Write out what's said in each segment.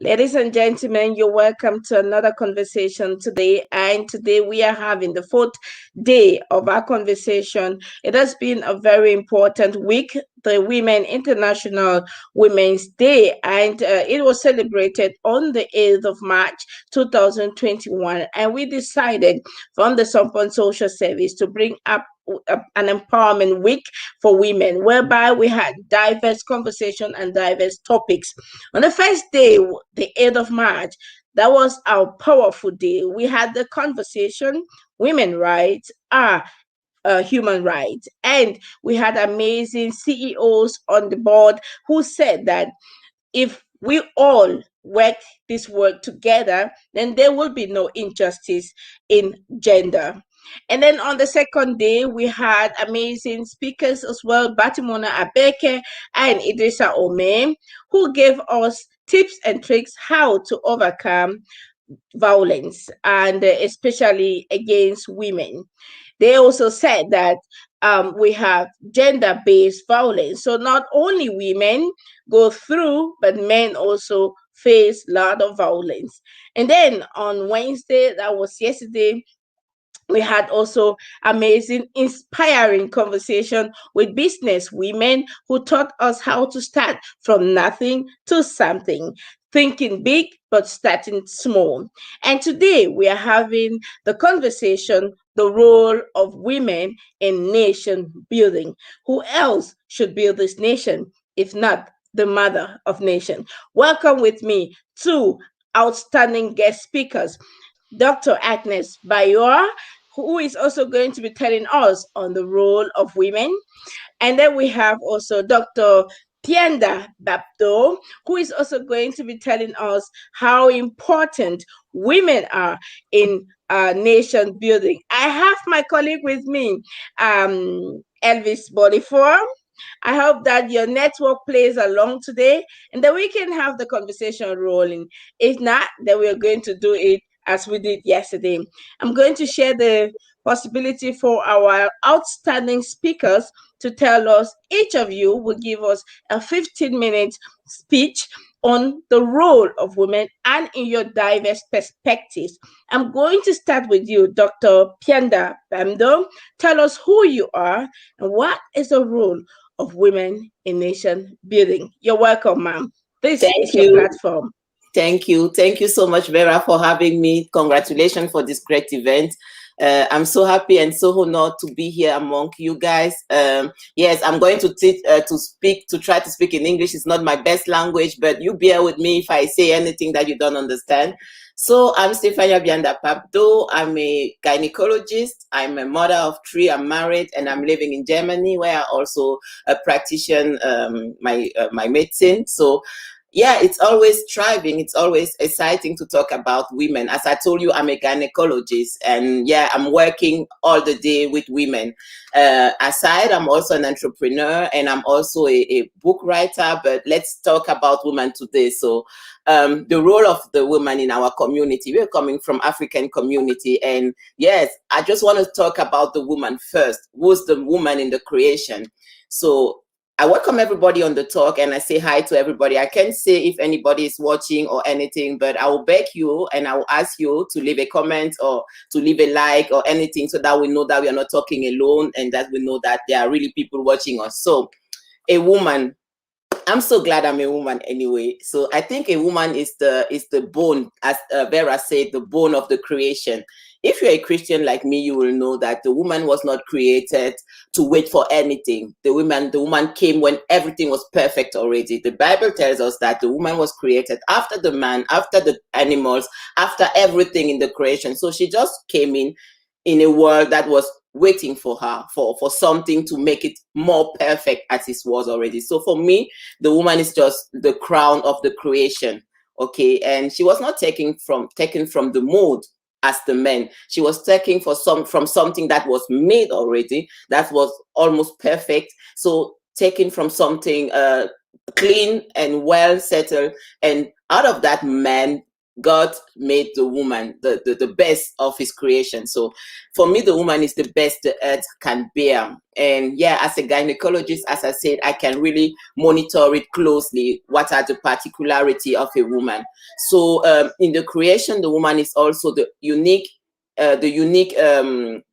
Ladies and gentlemen, you're welcome to another conversation today. And today we are having the fourth day of our conversation. It has been a very important week, the International Women's Day, and it was celebrated on the 8th of March 2021. And we decided from the Sunpon Social Service to bring up an empowerment week for women, whereby we had diverse conversation and diverse topics. On the first day, the 8th of March, that was our powerful day. We had the conversation, women rights are human rights. And we had amazing CEOs on the board who said that if we all work this work together, then there will be no injustice in gender. And then on the second day, we had amazing speakers as well, Batimona Abeke and Idrissa Ome, who gave us tips and tricks how to overcome violence, and especially against women. They also said that we have gender based violence. So not only women go through, but men also face a lot of violence. And then on Wednesday, that was yesterday, we had also amazing, inspiring conversation with business women who taught us how to start from nothing to something, thinking big but starting small. And today we are having the conversation, the role of women in nation building. Who else should build this nation if not the mother of nation? Welcome with me two outstanding guest speakers. DrAgness Baryoh, who is also going to be telling us on the role of women. And then we have also Dr. Mbianda Papdo, who is also going to be telling us how important women are in nation building. I have my colleague with me, Elvis Bonifor. I hope that your network plays along today and that we can have the conversation rolling. If not, then we are going to do it as we did yesterday. I'm going to share the possibility for our outstanding speakers to tell us, each of you will give us a 15-minute speech on the role of women and in your diverse perspectives. I'm going to start with you, Dr. Mbianda Papdo. Tell us who you are and what is the role of women in nation building. You're welcome, ma'am. This Thank is your you. platform. Thank you. Thank you so much, Vera, for having me. Congratulations for this great event. I'm so happy and so honored to be here among you guys. Yes, I'm going to try to speak in English. It's not my best language, but you bear with me if I say anything that you don't understand. So I'm Mbianda Papdo. I'm a gynecologist. I'm a mother of three. I'm married and I'm living in Germany, where I also practice my medicine. So yeah, it's always thriving. It's always exciting to talk about women. As I told you, I'm a gynecologist, and yeah, I'm working all the day with women. Aside, I'm also an entrepreneur, and I'm also a book writer. But let's talk about women today. So, the role of the woman in our community. We're coming from African community, and yes, I just want to talk about the woman first. Who's the woman in the creation? So I welcome everybody on the talk and I say hi to everybody. I can't say if anybody is watching or anything, but I will beg you and I will ask you to leave a comment or to leave a like or anything so that we know that we are not talking alone and that we know that there are really people watching us. So a woman, I'm so glad I'm a woman anyway. So I think a woman is the bone, as Vera said, the bone of the creation. If you're a Christian like me, you will know that the woman was not created to wait for anything. The woman came when everything was perfect already. The Bible tells us that the woman was created after the man, after the animals, after everything in the creation. So she just came in a world that was waiting for her for something to make it more perfect as it was already. So for me, the woman is just the crown of the creation. Okay, and she was not taken from the mold as the men. She was taken from something that was made already, that was almost perfect. So taken from something clean and well settled, and out of that man God made the woman the best of his creation. So for me, the woman is the best the earth can bear. And yeah, as a gynecologist, as I said, I can really monitor it closely. What are the particularity of a woman? So in the creation, the woman is also the unique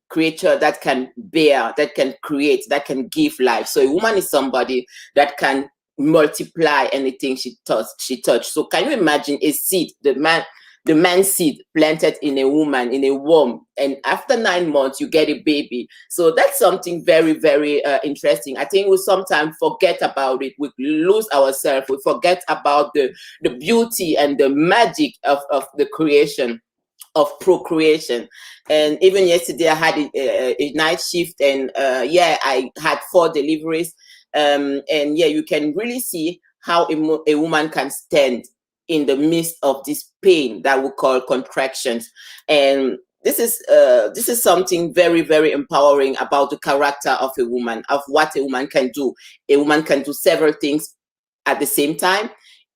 creature that can bear, that can create, that can give life. So a woman is somebody that can multiply anything she touched. So can you imagine a seed, the man's seed planted in a woman, in a womb, and after 9 months you get a baby? So that's something very, very interesting. I think we sometimes forget about it. We lose ourselves. We forget about the beauty and the magic of the creation, of procreation. And even yesterday I had a night shift, and yeah, I had 4 deliveries. And yeah, you can really see how a woman can stand in the midst of this pain that we call contractions. And this is something very, very empowering about the character of a woman, of what a woman can do. A woman can do several things at the same time.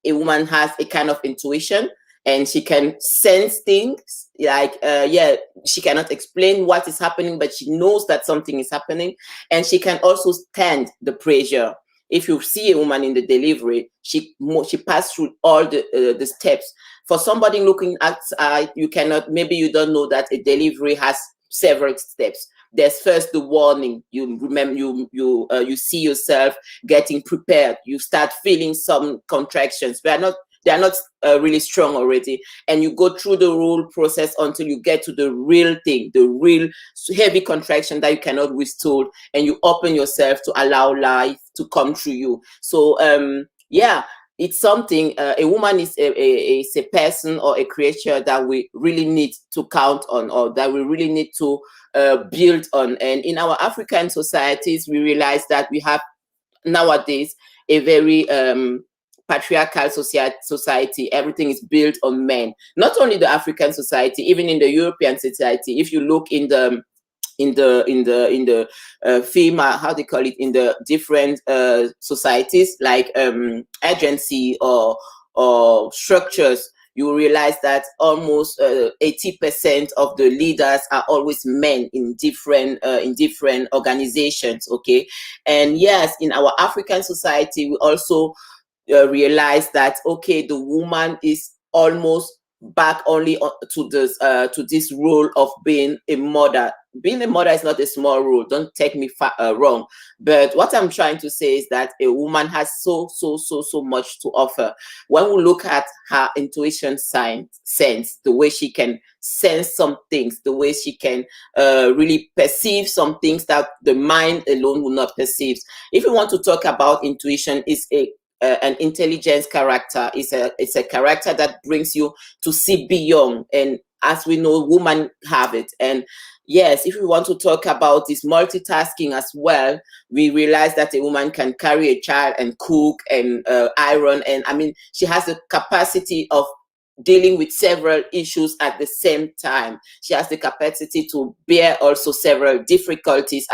A woman has a kind of intuition, and she can sense things like yeah, she cannot explain what is happening, but she knows that something is happening. And she can also stand the pressure. If you see a woman in the delivery, she passed through all the steps. For somebody looking at you cannot, maybe you don't know that a delivery has several steps. There's first the warning. You remember, you see yourself getting prepared. You start feeling some contractions. They are not really strong already, and you go through the whole process until you get to the real thing, the real heavy contraction that you cannot withstand, and you open yourself to allow life to come through you. So yeah, it's something. A woman is a person or a creature that we really need to count on, or that we really need to build on. And in our African societies, we realize that we have nowadays a very patriarchal society. Everything is built on men. Not only the African society, even in the European society. If you look in the female, how they call it, in the different societies, like agency or structures, you realize that almost 80% of the leaders are always men in different organizations. Okay, and yes, in our African society, we also realize that okay, the woman is almost back only to this role of being a mother. Being a mother is not a small role, don't take me wrong, but what I'm trying to say is that a woman has so much to offer. When we look at her intuition sense, the way she can sense some things, the way she can really perceive some things that the mind alone will not perceive. If you want to talk about intuition, is an intelligence character. It's a character that brings you to see beyond, and as we know, women have it. And yes, if we want to talk about this multitasking as well, we realize that a woman can carry a child and cook and iron, and I mean, she has the capacity of dealing with several issues at the same time. She has the capacity to bear also several difficulties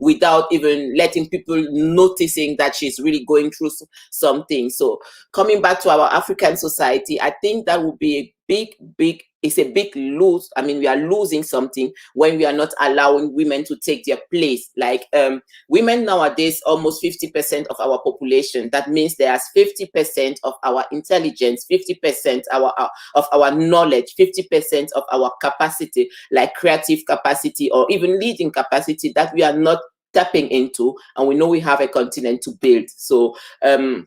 without even letting people noticing that she's really going through something. So coming back to our African society, I think that would be a big it's a big lose. I mean, we are losing something when we are not allowing women to take their place. Like women nowadays, almost 50% of our population. That means there's 50% of our intelligence, 50% of our knowledge, 50% of our capacity, like creative capacity or even leading capacity, that we are not tapping into, and we know we have a continent to build. So the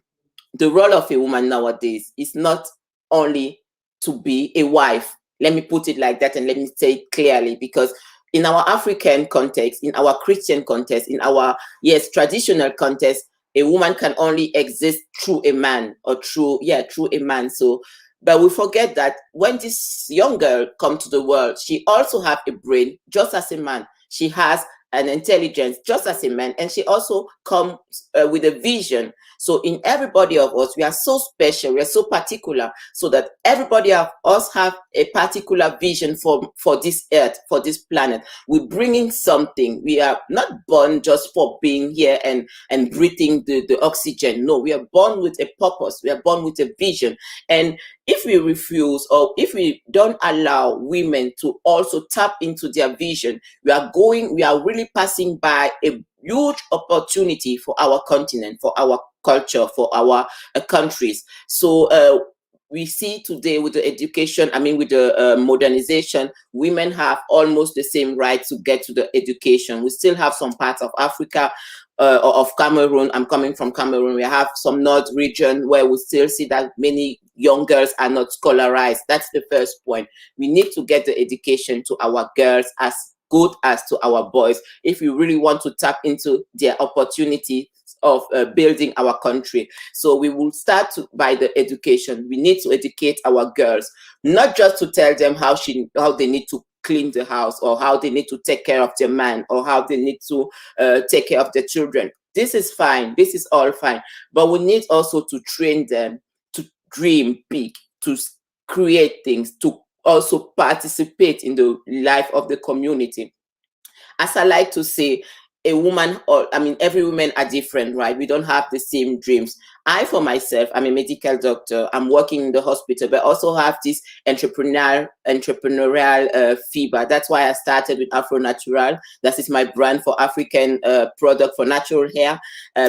role of a woman nowadays is not only to be a wife. Let me put it like that, and let me say it clearly, because in our African context, in our Christian context, in our, yes, traditional context, a woman can only exist through a man, or through a man. So, but we forget that when this young girl comes to the world, she also has a brain just as a man. She has an intelligence just as a man, and she also comes with a vision. So in everybody of us, we are so special, we are so particular, so that everybody of us have a particular vision for this earth, for this planet. We're bringing something. We are not born just for being here and breathing the oxygen. No, we are born with a purpose. We are born with a vision. And if we refuse, or if we don't allow women to also tap into their vision, we are really passing by a huge opportunity for our continent, for our culture, for our countries. So we see today with the education, with the modernization, women have almost the same right to get to the education. We still have some parts of Africa, of Cameroon. I'm coming from Cameroon. We have some north region where we still see that many young girls are not scholarized. That's the first point. We need to get the education to our girls as good as to our boys if we really want to tap into their opportunity of building our country. So we will start by the education. We need to educate our girls, not just to tell them how they need to clean the house, or how they need to take care of their man, or how they need to take care of their children. This is fine. This is all fine. But we need also to train them to dream big, to create things, to also participate in the life of the community. As I like to say, a woman, or every woman are different, right? We don't have the same dreams. I, for myself, I'm a medical doctor. I'm working in the hospital, but also have this entrepreneurial fever. That's why I started with Afro Natural. That is my brand for African product for natural hair,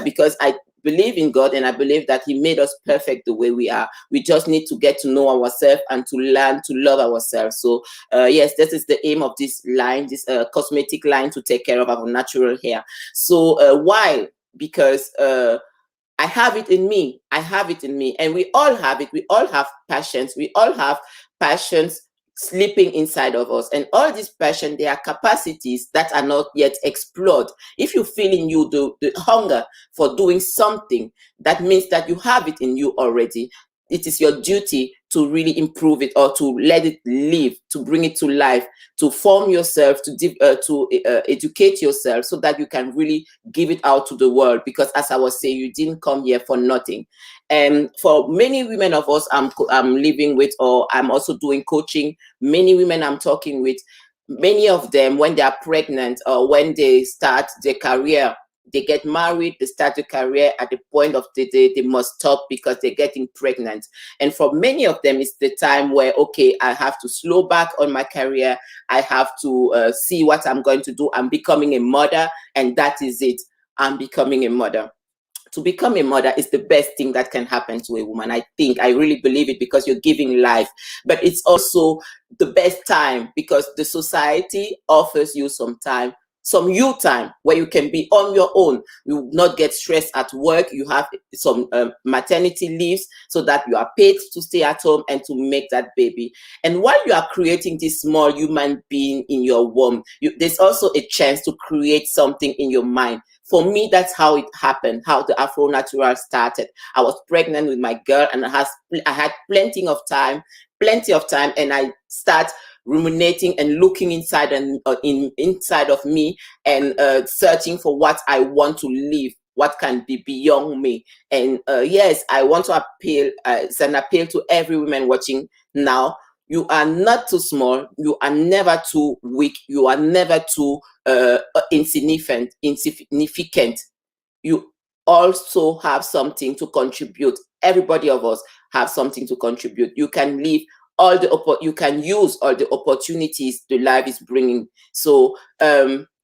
because I believe in God, and I believe that He made us perfect the way we are. We just need to get to know ourselves and to learn to love ourselves. So yes, this is the aim of this line, this cosmetic line, to take care of our natural hair. So why? Because I have it in me. I have it in me, and we all have it. We all have passions. We all have passions sleeping inside of us, and all these passions, they are capacities that are not yet explored. If you feel in you the hunger for doing something, that means that you have it in you already. It is your duty to really improve it, or to let it live, to bring it to life, to form yourself, to educate yourself, so that you can really give it out to the world. Because as I was saying, you didn't come here for nothing. And for many women of us I'm living with, or I'm also doing coaching, many women I'm talking with, many of them, when they are pregnant, or when they start their career, they get married, they start a career, at the point of the day they must stop because they're getting pregnant. And for many of them, it's the time where, okay, I have to slow back on my career. I have to see what I'm going to do. I'm becoming a mother, and that is it. I'm becoming a mother. To become a mother is the best thing that can happen to a woman. I really believe it, because you're giving life. But it's also the best time, because the society offers you some time, some you time, where you can be on your own. You will not get stressed at work. You have some maternity leaves, so that you are paid to stay at home and to make that baby. And while you are creating this small human being in your womb, there's also a chance to create something in your mind. For me, that's how it happened, how the Afro Natural started. I was pregnant with my girl, and I had plenty of time, and I start ruminating and looking inside inside of me, and searching for what I want to live, what can be beyond me. And yes, I want to appeal, it's an appeal to every woman watching now. You are not too small. You are never too weak. You are never too insignificant. You also have something to contribute. Everybody of us have something to contribute. You can live you can use all the opportunities the life is bringing. So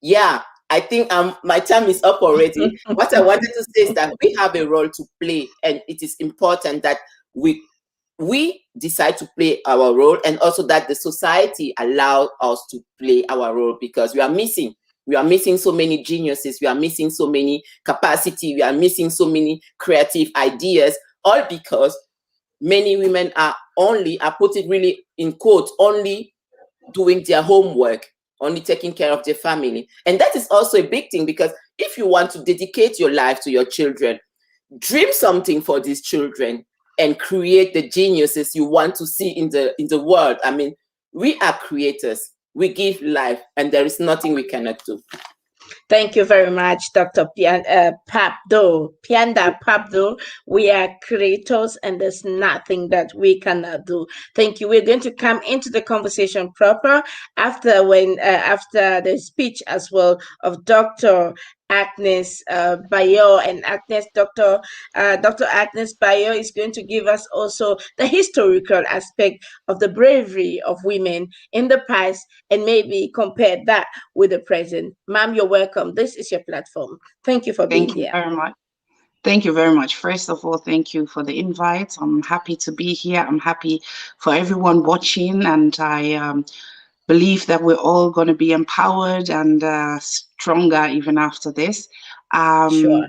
yeah, I think my time is up already. What I wanted to say is that we have a role to play, and it is important that we decide to play our role, and also that the society allows us to play our role, because we are missing so many geniuses, we are missing so many capacity, we are missing so many creative ideas, all because many women are put it really in quotes, only doing their homework, only taking care of their family. And that is also a big thing, because if you want to dedicate your life to your children, dream something for these children and create the geniuses you want to see in the world. We are creators. We give life, and there is nothing we cannot do. Thank you very much, Dr. Papdo, Mbianda Papdo. We are creators, and there's nothing that we cannot do. Thank you. We're going to come into the conversation proper after the speech as well of Dr. Agnes Baryoh and Agnes Dr. Agnes Baryoh is going to give us also the historical aspect of the bravery of women in the past and maybe compare that with the present. Ma'am, you're welcome. This is your platform. Thank you for being Thank you here. very much. Thank you very much. First of all, thank you for the invite. I'm happy to be here. I'm happy for everyone watching, and I believe that we're all going to be empowered and stronger even after this. Sure.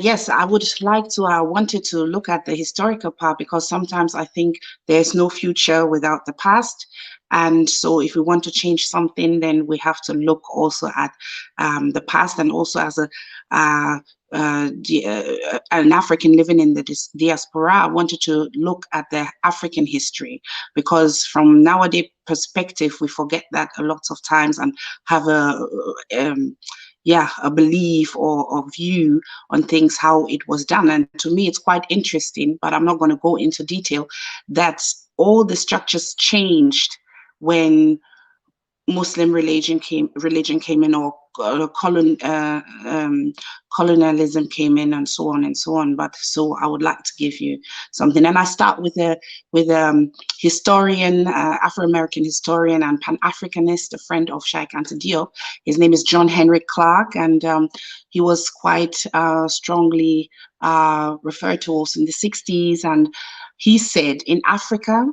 Yes, I would like to. I wanted to look at the historical part because sometimes I think there's no future without the past. And so, if we want to change something, then we have to look also at the past, and also as an African living in the diaspora, I wanted to look at the African history, because from nowadays perspective, we forget that a lot of times and have a belief or view on things, how it was done. And to me, it's quite interesting, but I'm not going to go into detail, that all the structures changed when Muslim religion came in, or colonialism came in, and so on and so on. But so I would like to give you something, and I start with a historian, Afro-American historian and Pan-Africanist, a friend of Sheikh Anta Diop. His name is John Henry Clark, and he was quite strongly referred to also in the 60s. And he said, in Africa,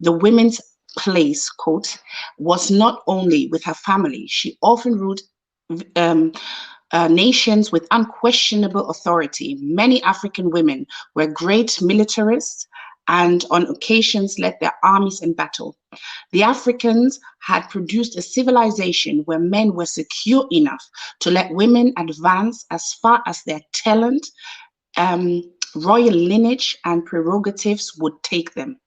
the women's place, quote, was not only with her family. She often ruled nations with unquestionable authority. Many African women were great militarists and on occasions led their armies in battle. The Africans had produced a civilization where men were secure enough to let women advance as far as their talent, royal lineage, and prerogatives would take them.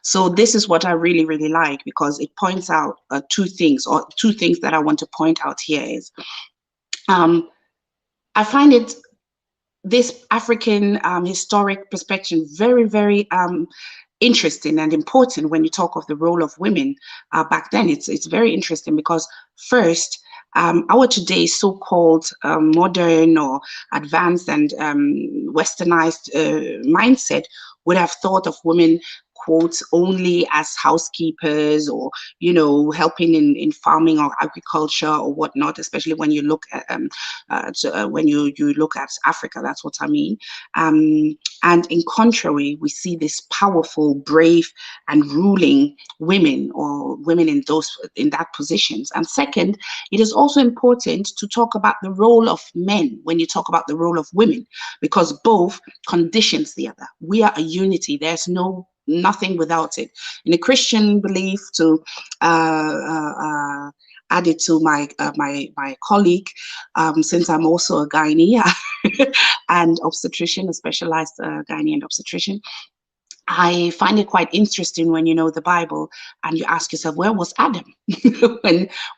So this is what I really, really like, because it points out two things that I want to point out here is, I find this African historic perspective very, very interesting and important when you talk of the role of women back then. It's very interesting because first, our today's so-called modern or advanced and westernized mindset would have thought of women, quotes, only as housekeepers, or helping in farming or agriculture or whatnot, especially when you look at when you look at Africa. That's what I mean. And in contrary, we see this powerful, brave, and ruling women, or women in that positions. And second, it is also important to talk about the role of men when you talk about the role of women, because both conditions the other. We are a unity. There's nothing without it. In a Christian belief, to add it to my colleague, since I'm also a gynae and obstetrician, a specialized gynae and obstetrician, I find it quite interesting when you know the Bible and you ask yourself, where was Adam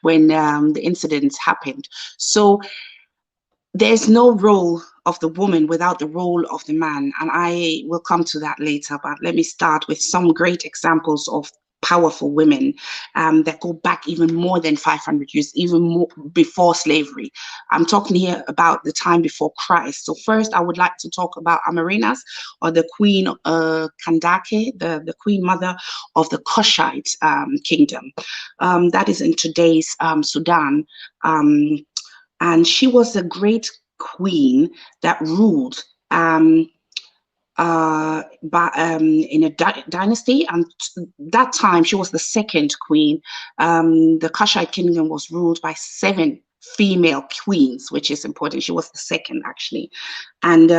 when the incidents happened? So there's no role of the woman without the role of the man, and I will come to that later. But let me start with some great examples of powerful women that go back even more than 500 years, even more before slavery. I'm talking here about the time before Christ. So first, I would like to talk about Amarinas, or the Queen Kandake, the Queen Mother of the Kushite kingdom. That is in today's Sudan. And she was a great queen that ruled in a dynasty, and that time she was the second queen. The Kushite kingdom was ruled by 7 female queens, which is important. She was the second, actually. And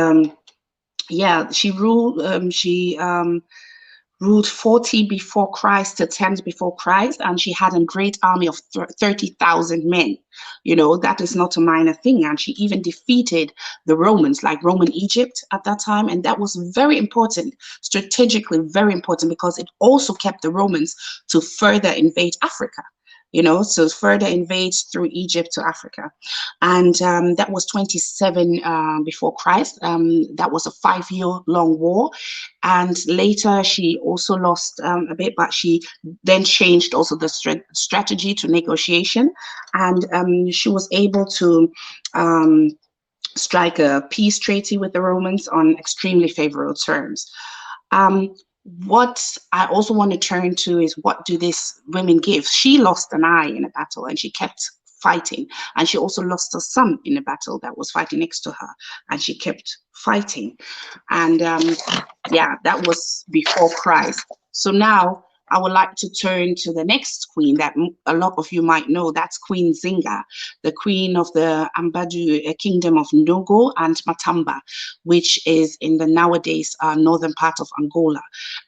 she ruled. Ruled 40 before Christ to 10 before Christ, and she had a great army of 30,000 men. That is not a minor thing. And she even defeated the Romans, like Roman Egypt at that time. And that was very important, strategically very important, because it also kept the Romans to further invade Africa. you know, so further invades through Egypt to Africa. And that was 27 before Christ. That was a 5-year-long war. And later she also lost a bit, but she then changed also the strategy to negotiation. And she was able to strike a peace treaty with the Romans on extremely favorable terms. What I also want to turn to is, what do these women give? She lost an eye in a battle and she kept fighting. And she also lost a son in a battle that was fighting next to her, and she kept fighting. And yeah, that was before Christ. So now I would like to turn to the next queen that a lot of you might know. That's Queen Zinga, the queen of the Ambadu kingdom of Nogo and Matamba, which is in the nowadays northern part of Angola.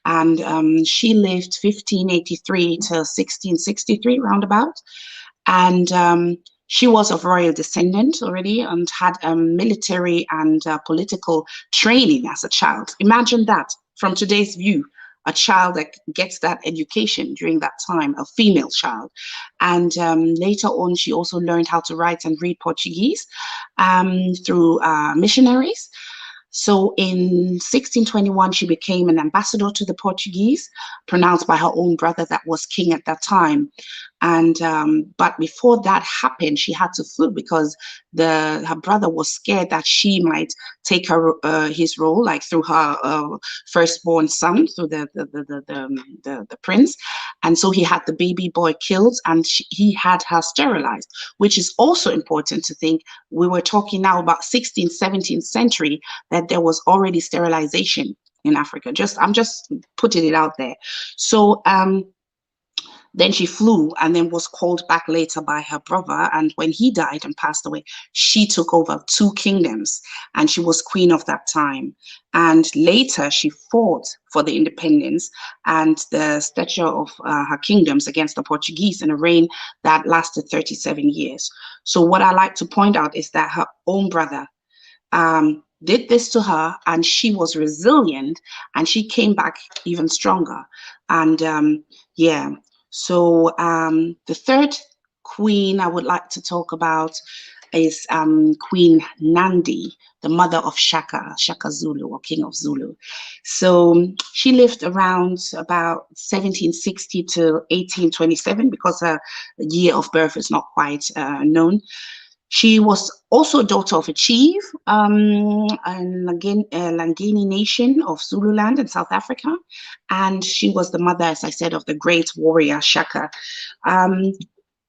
And she lived 1583 to 1663 roundabout. And she was of royal descendant already and had military and political training as a child. Imagine that from today's view, a child that gets that education during that time, a female child. And later on, she also learned how to write and read Portuguese through missionaries. So in 1621, she became an ambassador to the Portuguese, pronounced by her own brother that was king at that time. And but before that happened, she had to flee because her brother was scared that she might take his role, like through her firstborn son, through the prince. And so he had the baby boy killed, and he had her sterilized, which is also important to think. We were talking now about 16th, 17th century, that there was already sterilization in Africa. I'm just putting it out there. So then she flew and then was called back later by her brother. And when he died and passed away, she took over 2 kingdoms and she was queen of that time. And later she fought for the independence and the stature of her kingdoms against the Portuguese in a reign that lasted 37 years. So what I like to point out is that her own brother did this to her, and she was resilient and she came back even stronger. And yeah. So the third queen I would like to talk about is Queen Nandi, the mother of Shaka Zulu, or King of Zulu. So she lived around about 1760 to 1827, because her year of birth is not quite known. She was also a daughter of a chief in Langeni nation of Zululand in South Africa. And she was the mother, as I said, of the great warrior Shaka.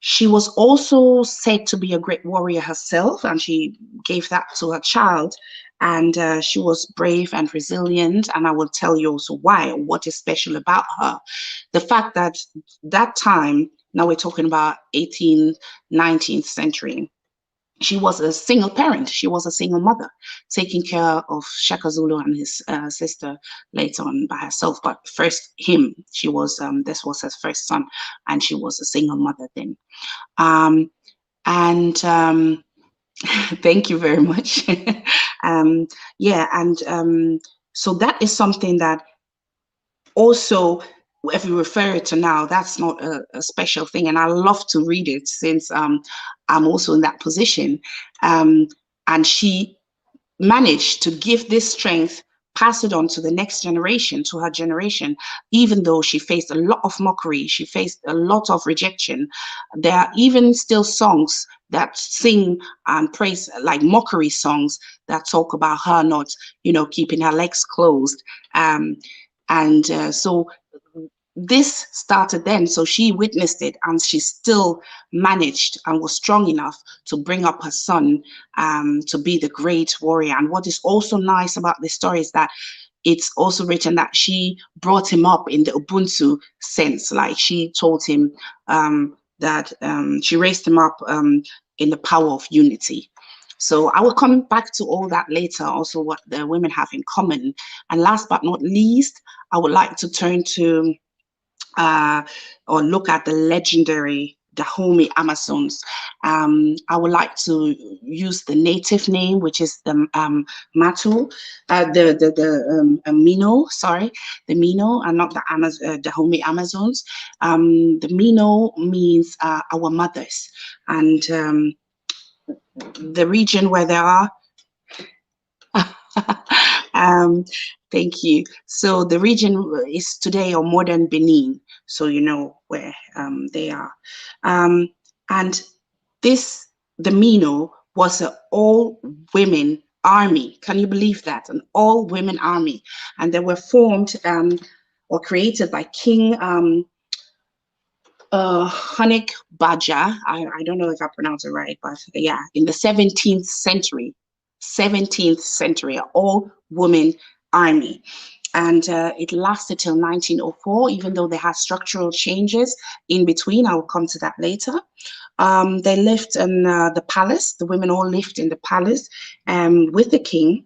She was also said to be a great warrior herself, and she gave that to her child. And she was brave and resilient, and I will tell you also why, what is special about her. The fact that that time, now we're talking about 18th, 19th century, she was a single parent. She was a single mother, taking care of Shaka Zulu and his sister later on by herself. But first him, she was, this was her first son, and she was a single mother then. Thank you very much. Yeah, and so that is something that also, if we refer it to now, that's not a special thing. And I love to read it since I'm also in that position. And she managed to give this strength, pass it on to the next generation, to her generation, even though she faced a lot of mockery, she faced a lot of rejection. There are even still songs that sing and praise, like mockery songs that talk about her not, keeping her legs closed. So this started then. So she witnessed it, and she still managed and was strong enough to bring up her son to be the great warrior. And what is also nice about this story is that it's also written that she brought him up in the Ubuntu sense. Like, she told him that she raised him up in the power of unity. So I will come back to all that later, also what the women have in common. And last but not least, I would like to turn to or look at the legendary Dahomey Amazons. I would like to use the native name, which is the Matu, the Mino, sorry, the Mino, and not the Dahomey Amazons. The Mino means our mothers, and the region where they are. Thank you. So the region is today or modern Benin. So you know where they are. And the Mino was an all-women army. Can you believe that? An all-women army. And they were formed or created by King Hanik Baja. I don't know if I pronounced it right, but yeah, in the 17th century, all-women army. And it lasted till 1904, even though they had structural changes in between. I will come to that later. They lived in the palace. The women all lived in the palace with the king,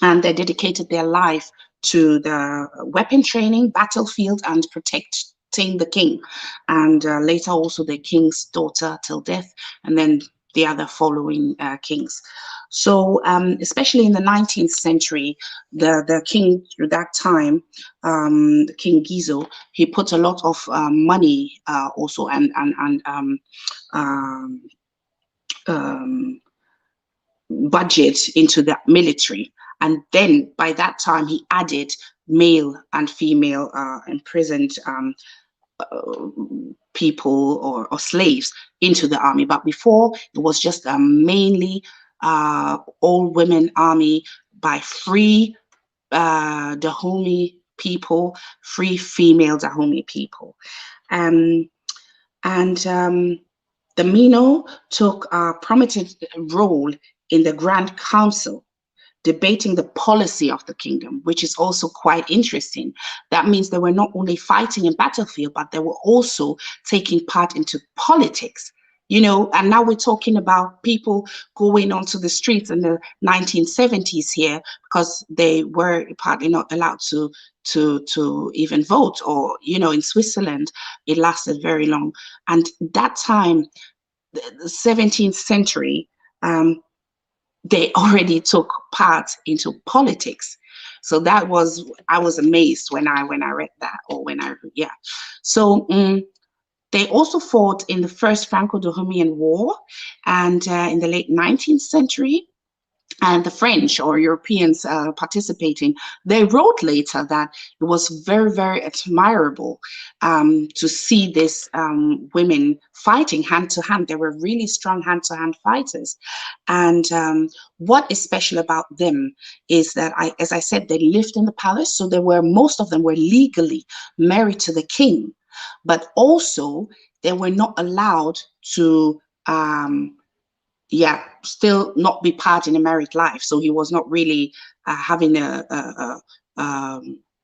and they dedicated their life to the weapon training, battlefield, and protecting the king. And later also the king's daughter till death, and then the other following kings. So especially in the 19th century, the king through that time, the King Gizo, he put a lot of money also and budget into the military. And then by that time, he added male and female imprisoned people or slaves into the army. But before, it was just a mainly all-women army by free Dahomey people, free female Dahomey people. The Mino took a prominent role in the Grand Council, debating the policy of the kingdom, which is also quite interesting. That means they were not only fighting in battlefield, but they were also taking part into politics. You know, and now we're talking about people going onto the streets in the 1970s here because they were partly not allowed to even vote, or, you know, in Switzerland, it lasted very long. And that time, the 17th century, they already took part into politics. So that was, I was amazed when I read that, or yeah. So they also fought in the First Franco-Dahomean War, and in the late 19th century, and the French or Europeans participating, they wrote later that it was very, very admirable to see these women fighting hand to hand. They were really strong hand-to-hand fighters. And what is special about them is that, as I said, they lived in the palace, so most of them were legally married to the king, but also they were not allowed to still not be part in a married life. So he was not really having a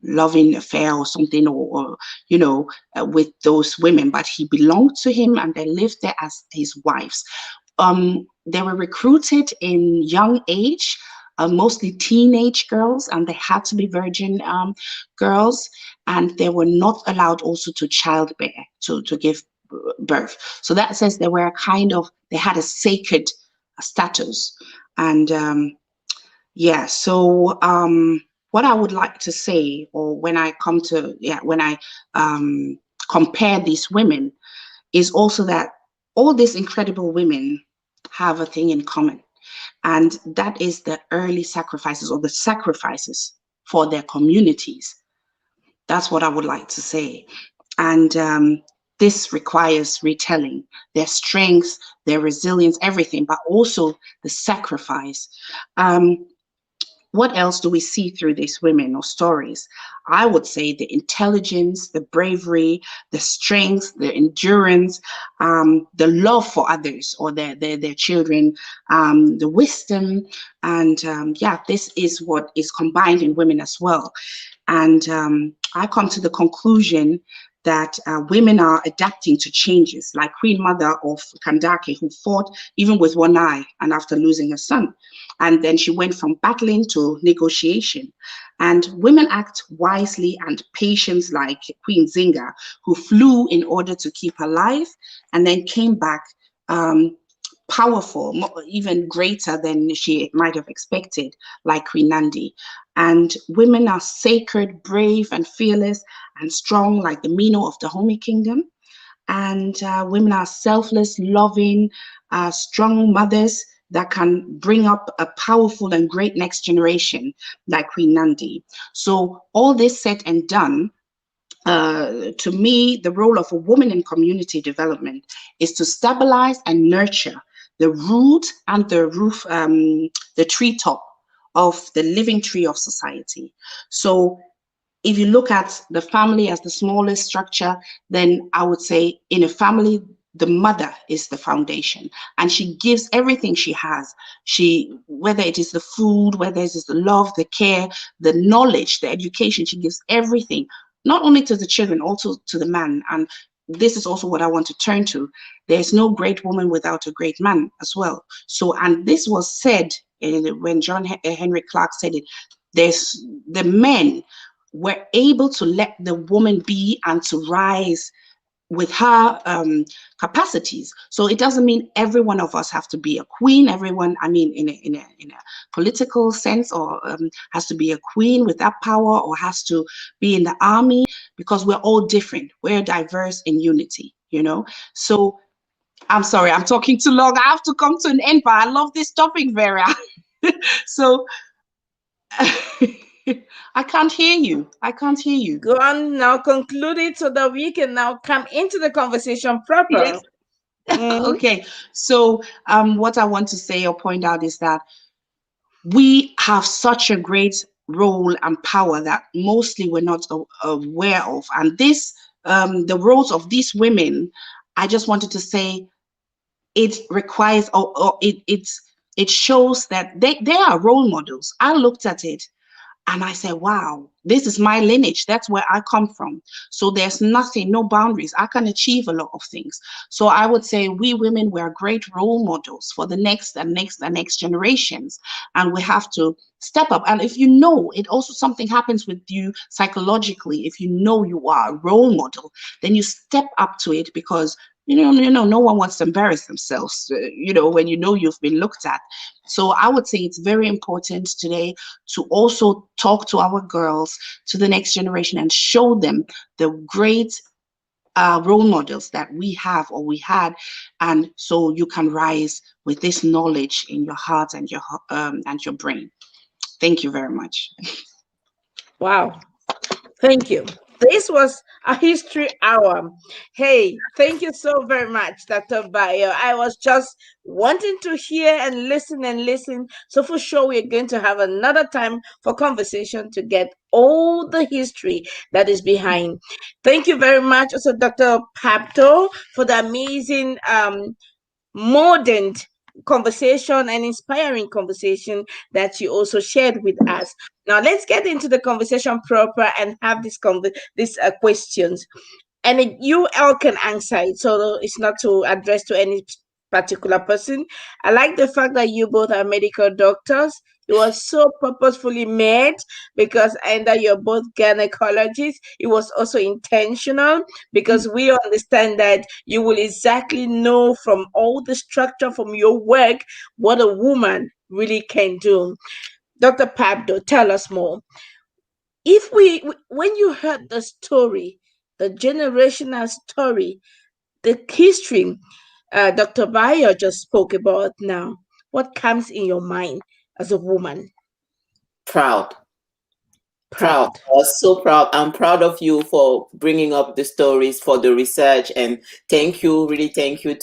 loving affair or something, or you know, with those women, but he belonged to him and they lived there as his wives. They were recruited in young age, mostly teenage girls, and they had to be virgin girls, and they were not allowed also to childbear, to give birth. So that says they were they had a sacred status. And so what I would like to say, or when I compare these women, is also that all these incredible women have a thing in common, and that is the early sacrifices, or the sacrifices for their communities. That's what I would like to say. And this requires retelling their strengths, their resilience, everything, but also the sacrifice. What else do we see through these women or stories? I would say the intelligence, the bravery, the strength, the endurance, the love for others or their children, the wisdom, and this is what is combined in women as well. And I come to the conclusion that women are adapting to changes, like Queen Mother of Kandake, who fought even with one eye and after losing her son. And then she went from battling to negotiation. And women act wisely and patience, like Queen Zinga, who flew in order to keep her life and then came back powerful, even greater than she might have expected, like Queen Nandi. And women are sacred, brave, and fearless, and strong, like the Mino of the Dahomey Kingdom. And women are selfless, loving, strong mothers that can bring up a powerful and great next generation, like Queen Nandi. So all this said and done, to me, the role of a woman in community development is to stabilize and nurture the root and the roof, the treetop of the living tree of society. So if you look at the family as the smallest structure, then I would say in a family, the mother is the foundation, and she gives everything she has. Whether it is the food, whether it is the love, the care, the knowledge, the education, she gives everything, not only to the children, also to the man. And this is also what I want to turn to. There's no great woman without a great man as well. So, and this was said when John Henry Clark said it, there's the men were able to let the woman be and to rise with her capacities. So it doesn't mean every one of us have to be a queen. Everyone, I mean, in a political sense, or has to be a queen with that power, or has to be in the army, because we're all different. We're diverse in unity, you know. So I'm sorry, I'm talking too long. I have to come to an end, but I love this topic, Vera. So I can't hear you. I can't hear you. Go on now, conclude it so that we can now come into the conversation proper. Yes. Okay. So what I want to say or point out is that we have such a great role and power that mostly we're not aware of. And this, the roles of these women, I just wanted to say, it requires, or it shows that they are role models. I looked at it and I said, wow, this is my lineage. That's where I come from. So there's nothing, no boundaries. I can achieve a lot of things. So I would say we women, we are great role models for the next and next and next generations. And we have to step up. And if you know, it also something happens with you psychologically. If you know you are a role model, then you step up to it, because you know, no one wants to embarrass themselves, when you know you've been looked at. So I would say it's very important today to also talk to our girls, to the next generation, and show them the great role models that we have or we had, and so you can rise with this knowledge in your heart and your brain. Thank you very much. Wow. Thank you. This was a history hour. Hey, thank you so very much, Dr. Baryoh. I was just wanting to hear and listen. So for sure, we're going to have another time for conversation to get all the history that is behind. Thank you very much, also Dr. Papdo, for the amazing modern conversation and inspiring conversation that you also shared with us. Now let's get into the conversation proper and have these questions, and you all can answer it, so it's not to address to any particular person. I like the fact that you both are medical doctors. It was so purposefully made, because either you're both gynecologists. It was also intentional, because we understand that you will exactly know from all the structure from your work what a woman really can do. Dr. Papdo, tell us more. When you heard the story, the generational story, the history Dr. Baryoh just spoke about now, what comes in your mind as a woman? Proud. I was so proud. I'm proud of you for bringing up the stories, for the research, and thank you, really thank you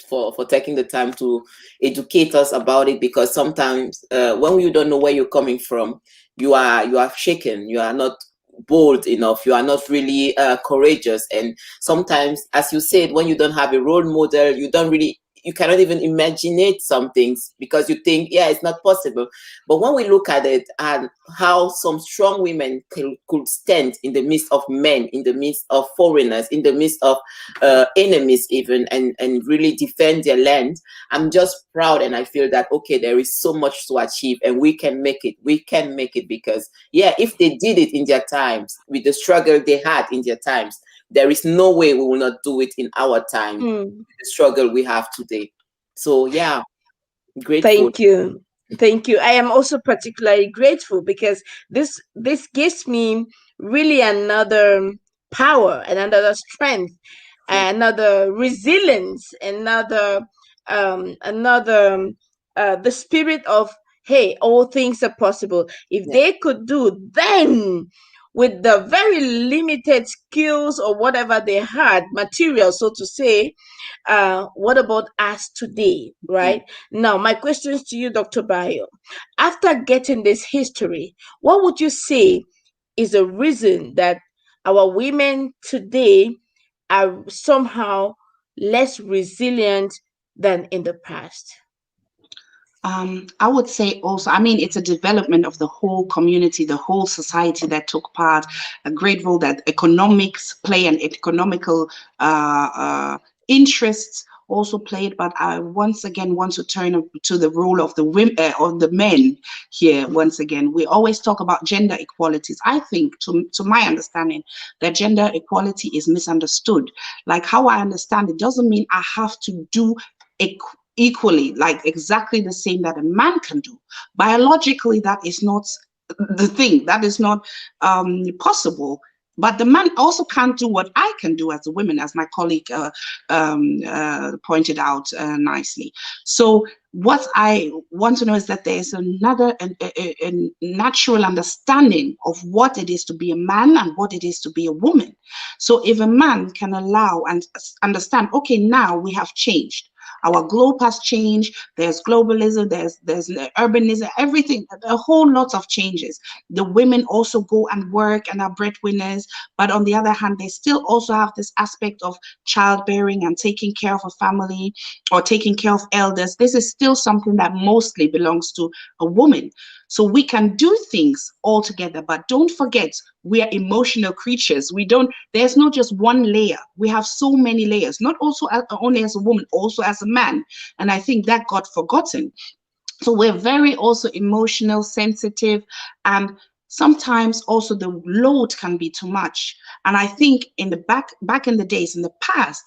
for taking the time to educate us about it, because sometimes when you don't know where you're coming from, you are shaken, you are not bold enough, you are not really courageous. And sometimes, as you said, when you don't have a role model, you don't really you cannot even imagine some things because you think, yeah, it's not possible. But when we look at it and how some strong women could stand in the midst of men, in the midst of foreigners, in the midst of enemies even, and really defend their land, I'm just proud, and I feel that, okay, there is so much to achieve and we can make it. We can make it because, yeah, if they did it in their times, with the struggle they had in their times, there is no way we will not do it in our time, the struggle we have today. So, yeah, grateful. Thank you. Thank you. I am also particularly grateful because this gives me really another power and another strength, Yeah. another resilience, another the spirit of, hey, all things are possible. If Yeah. they could do then, with the very limited skills or whatever they had, material, so to say, what about us today, right? Now, my questions to you, Dr. Baryoh. After getting this history, what would you say is the reason that our women today are somehow less resilient than in the past? I would say also, I mean, it's a development of the whole community, the whole society that took part, a great role that economics play and economical interests also played. But I once again want to turn to the role of the women, of the men here. Once again, we always talk about gender equalities. I think, to my understanding, that gender equality is misunderstood. Like how I understand it doesn't mean I have to do equally, like exactly the same that a man can do. Biologically, that is not the thing. That is not possible. But the man also can't do what I can do as a woman, as my colleague pointed out nicely. So what I want to know is that there is another a natural understanding of what it is to be a man and what it is to be a woman. So if a man can allow and understand, okay, now we have changed. Our globe has changed. There's globalism, there's urbanism, everything, a whole lot of changes. The women also go and work and are breadwinners, but on the other hand, they still also have this aspect of childbearing and taking care of a family or taking care of elders. This is still something that mostly belongs to a woman. So we can do things all together, but don't forget, we are emotional creatures. There's not just one layer. We have so many layers, not also only as a woman, also as a man. And I think that got forgotten. So we're very also emotional, sensitive, and sometimes also the load can be too much. And I think in the back in the days, in the past,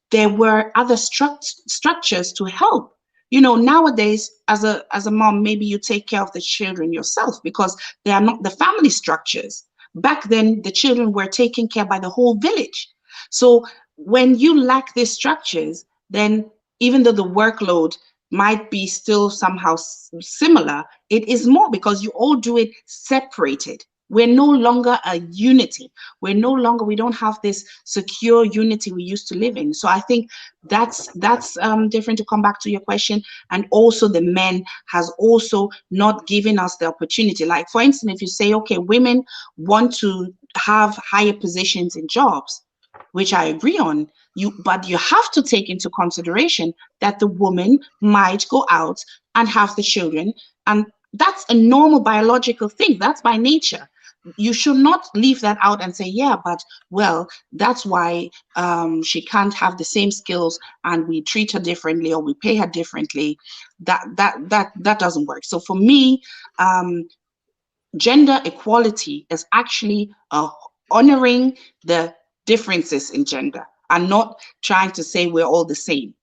there were other structures to help. You know, nowadays, as a mom, maybe you take care of the children yourself because they are not the family structures. Back then, the children were taken care by the whole village. So when you lack these structures, then even though the workload might be still somehow similar, it is more because you all do it separated. We're no longer a unity. We don't have this secure unity we used to live in. So I think that's different, to come back to your question. And also the men has also not given us the opportunity. Like, for instance, if you say, okay, women want to have higher positions in jobs, which I agree on, but you have to take into consideration that the woman might go out and have the children, and that's a normal biological thing. That's by nature. You should not leave that out and say, yeah, but well, that's why she can't have the same skills and we treat her differently or we pay her differently. That doesn't work. So for me, gender equality is actually honoring the differences in gender and not trying to say we're all the same.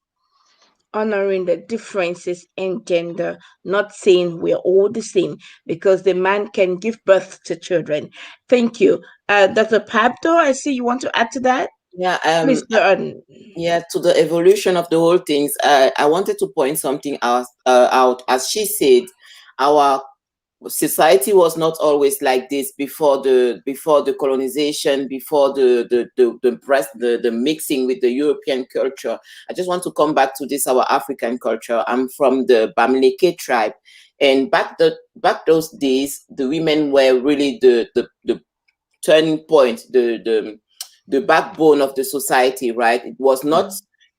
Honoring the differences in gender, not saying we're all the same, because the man can give birth to children. Thank you. Dr. Papdo, I see you want to add to that. Yeah, Please go on. yeah, to the evolution of the whole things, I wanted to point something out. As she said, our society was not always like this before the colonization, before the mixing with the European culture. I just want to come back to this, our African culture. I'm from the Bamileke tribe, and back those days, the women were really the turning point, the backbone of the society, right? It was not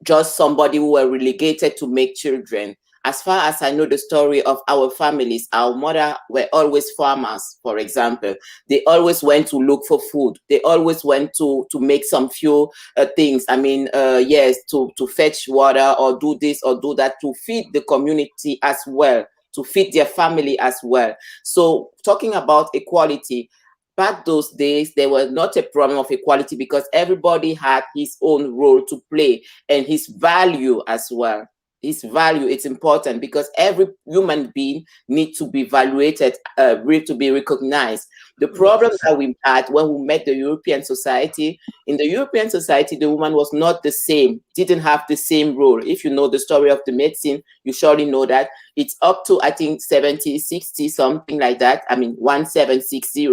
just somebody who were relegated to make children. As far as I know the story of our families, our mother were always farmers, for example. They always went to look for food. They always went to make some few things. I mean, yes, to fetch water or do this or do that to feed the community as well, to feed their family as well. So talking about equality, back those days, there was not a problem of equality because everybody had his own role to play and his value as well. His value, it's important because every human being needs to be evaluated, to be recognized. The problem that we had when we met the European society, in the European society, the woman was not the same, didn't have the same role. If you know the story of the medicine, you surely know that it's up to, I think, 70, 60, something like that. I mean, 1760,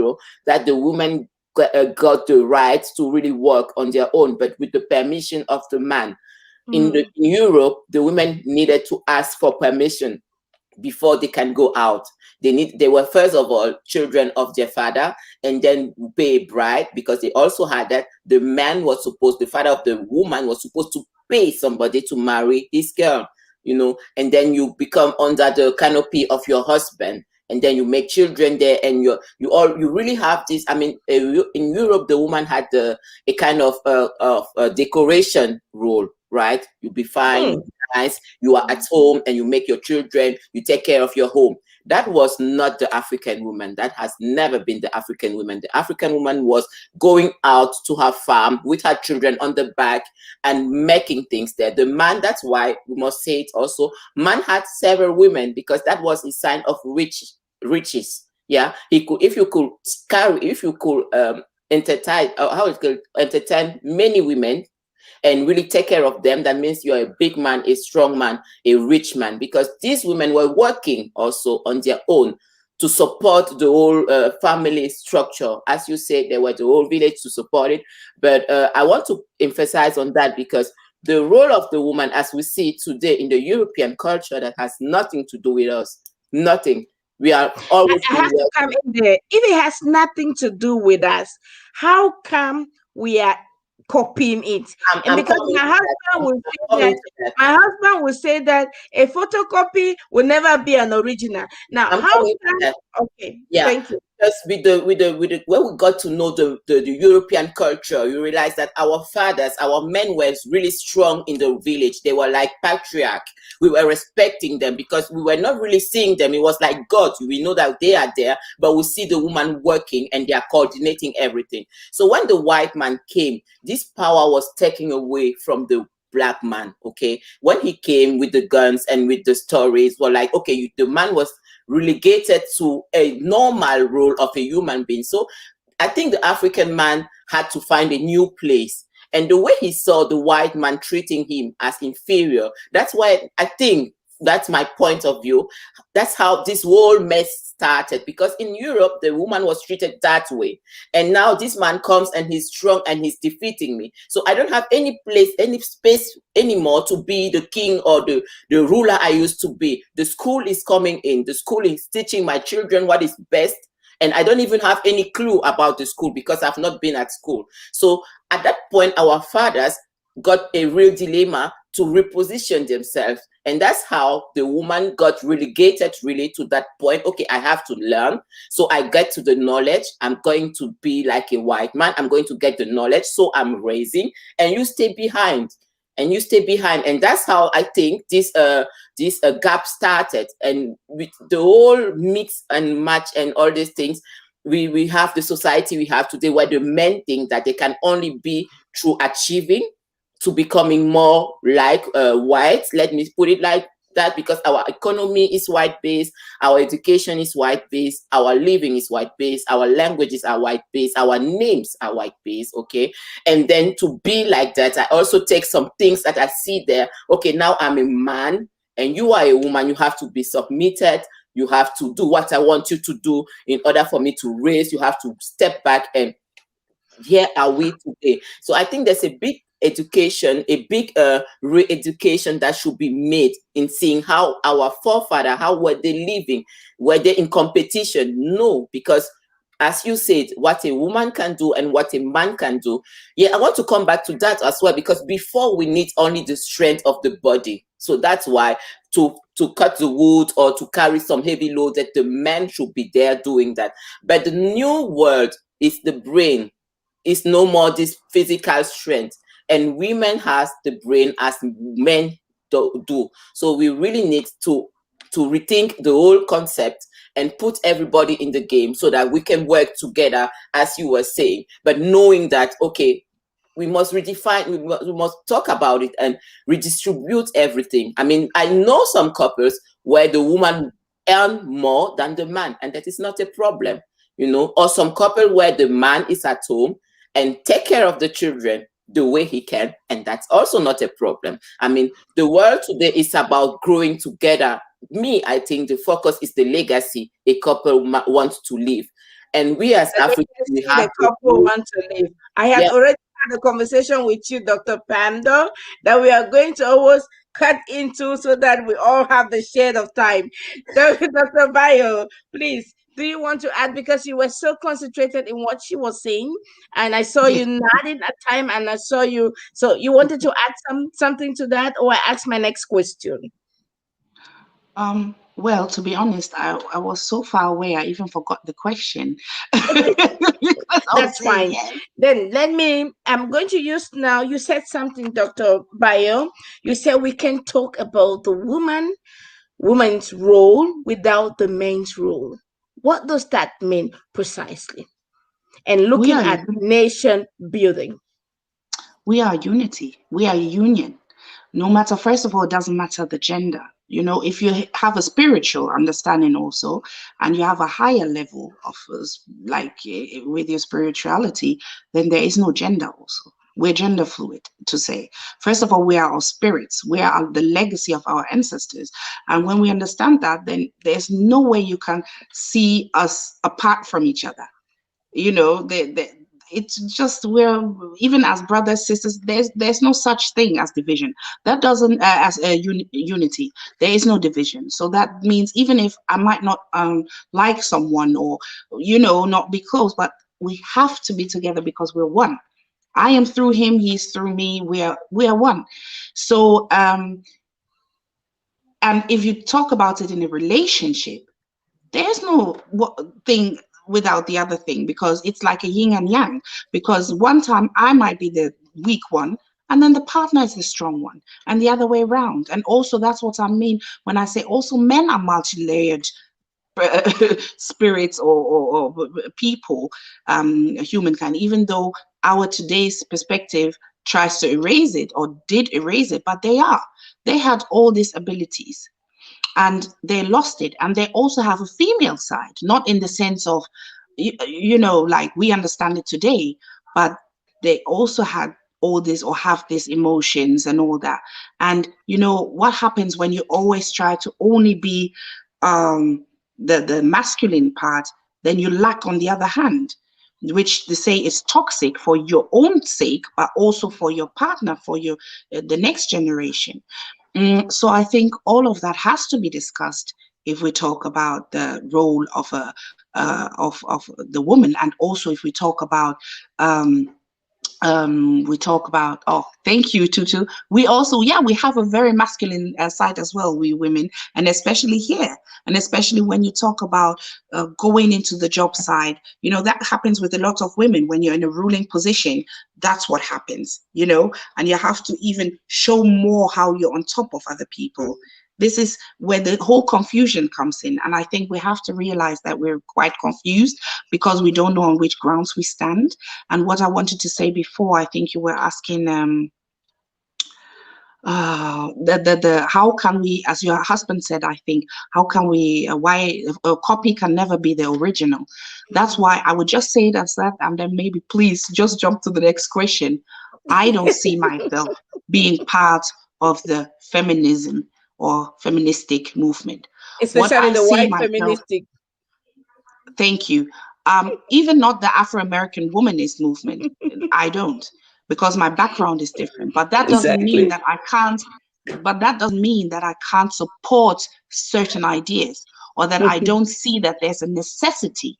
that the woman got the right to really work on their own, but with the permission of the man. In Europe, the women needed to ask for permission before they can go out. They were first of all children of their father, and then pay a bride, because they also had that the father of the woman was supposed to pay somebody to marry his girl, and then you become under the canopy of your husband, and then you make children there, and you really have this. I mean, in Europe, the woman had a kind of decoration role, right? You be fine, you be nice, you are at home, and you make your children, you take care of your home. That was not the African woman. That has never been the African woman. The African woman was going out to her farm with her children on the back and making things there. The man, that's why we must say it also, man had several women because that was a sign of riches. Yeah, if you could entertain many women and really take care of them, that means you're a big man, a strong man, a rich man, because these women were working also on their own to support the whole family structure. As you said, there were the whole village to support it. But I want to emphasize on that because the role of the woman, as we see it today in the European culture, that has nothing to do with us. Nothing. We are always. I have to come in there. If it has nothing to do with us, how come we are copying it? And because my husband will say that a photocopy will never be an original. Now, okay, yeah. Thank you. Just when we got to know the European culture, you realize that our fathers, our men were really strong in the village. They were like patriarch. We were respecting them because we were not really seeing them. It was like God. We know that they are there, but we see the woman working and they are coordinating everything. So when the white man came, this power was taken away from the black man. Okay, when he came with the guns and with the stories, were like, okay, the man was relegated to a normal role of a human being. So I think the African man had to find a new place. And the way he saw the white man treating him as inferior, that's why I think, that's my point of view, that's how this whole mess started. Because in Europe, the woman was treated that way. And now this man comes and he's strong and he's defeating me. So I don't have any place, any space anymore to be the king or the ruler I used to be. The school is coming in. The school is teaching my children what is best. And I don't even have any clue about the school because I've not been at school. So at that point, our fathers got a real dilemma to reposition themselves. And that's how the woman got relegated really to that point. Okay, I have to learn. So I get to the knowledge. I'm going to be like a white man. I'm going to get the knowledge. So I'm raising, and you stay behind. And you stay behind. And that's how I think this gap started. And with the whole mix and match and all these things, we have the society we have today where the men think that they can only be through achieving to becoming more like whites. Let me put it like that, because our economy is white-based, our education is white-based, our living is white-based, our languages are white-based, our names are white-based, okay? And then to be like that, I also take some things that I see there. Okay, now I'm a man and you are a woman, you have to be submitted, you have to do what I want you to do in order for me to raise, you have to step back, and here are we today. So I think there's a big education, a big re-education that should be made in seeing how our forefathers, how were they living? Were they in competition? No, because as you said, what a woman can do and what a man can do. Yeah, I want to come back to that as well, because before we need only the strength of the body. So that's why to cut the wood or to carry some heavy load, that the man should be there doing that. But the new world is the brain. It's no more this physical strength. And women has the brain as men do. So we really need to rethink the whole concept and put everybody in the game so that we can work together, as you were saying, but knowing that, okay, we must redefine, we must talk about it and redistribute everything. I mean, I know some couples where the woman earn more than the man, and that is not a problem, or some couple where the man is at home and take care of the children the way he can, and that's also not a problem. I mean, the world today is about growing together. I think the focus is the legacy a couple wants to leave, and we as Africans, we have the couple want to live. I had already had a conversation with you, Dr. Papdo, that we are going to always cut into so that we all have the shade of time. Dr. Baryoh, please, do you want to add, because you were so concentrated in what she was saying, and I saw you nodding at time, and I saw you, so you wanted to add something to that, or I ask my next question? Well, to be honest, I was so far away, I even forgot the question. That's fine. Yes. Then I'm going to use now, you said something, Dr. Baryoh. You said we can talk about the woman's role without the man's role. What does that mean precisely? And looking at nation building. We are unity. We are union. No matter, first of all, it doesn't matter the gender. If you have a spiritual understanding also, and you have a higher level of, with your spirituality, then there is no gender also. We're gender fluid, to say. First of all, we are our spirits. We are the legacy of our ancestors. And when we understand that, then there's no way you can see us apart from each other. It's just, we're, even as brothers, sisters, there's no such thing as division. That doesn't, as a unity, there is no division. So that means even if I might not like someone, or not be close, but we have to be together because we're one. I am through him, he's through me, we are one. So and if you talk about it in a relationship, there's no thing without the other thing, because it's like a yin and yang, because one time I might be the weak one, and then the partner is the strong one, and the other way around. And also, that's what I mean when I say also men are multi-layered spirits or people, humankind, even though our today's perspective tries to erase it, or did erase it, but they had all these abilities, and they lost it. And they also have a female side, not in the sense of, like we understand it today, but they also had all this, or have these emotions and all that. And what happens when you always try to only be the masculine part, then you lack on the other hand, which they say is toxic for your own sake, but also for your partner, for your the next generation. So I think all of that has to be discussed if we talk about the role of of the woman, and also if we talk about oh, thank you, Tutu. We also, we have a very masculine side as well, we women, and especially here, and especially when you talk about going into the job side, that happens with a lot of women. When you're in a ruling position, that's what happens, and you have to even show more how you're on top of other people. This is where the whole confusion comes in. And I think we have to realize that we're quite confused because we don't know on which grounds we stand. And what I wanted to say before, I think you were asking, how can we, as your husband said, I think, how can we, why a copy can never be the original. That's why I would just say it as that, and then maybe please just jump to the next question. I don't see myself being part of the feminism or feministic movement. Especially the white feministic. Thank you. Even not the Afro-American womanist movement. I don't, because my background is different. But that doesn't mean that I can't. But that doesn't mean that I can't support certain ideas, or that I don't see that there's a necessity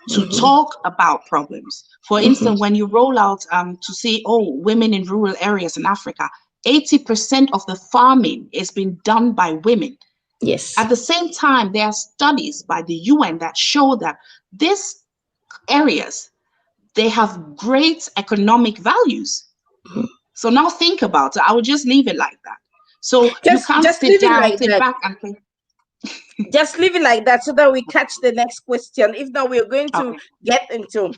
to talk about problems. For instance, when you roll out to say, oh, women in rural areas in Africa, 80% of the farming is being done by women. Yes. At the same time, there are studies by the UN that show that these areas, they have great economic values. So now think about it. I would just leave it like that. So you can't Just sit leave it down, like sit that. back and think. Just leave it like that so that we catch the next question. If not, we're going to Okay. get into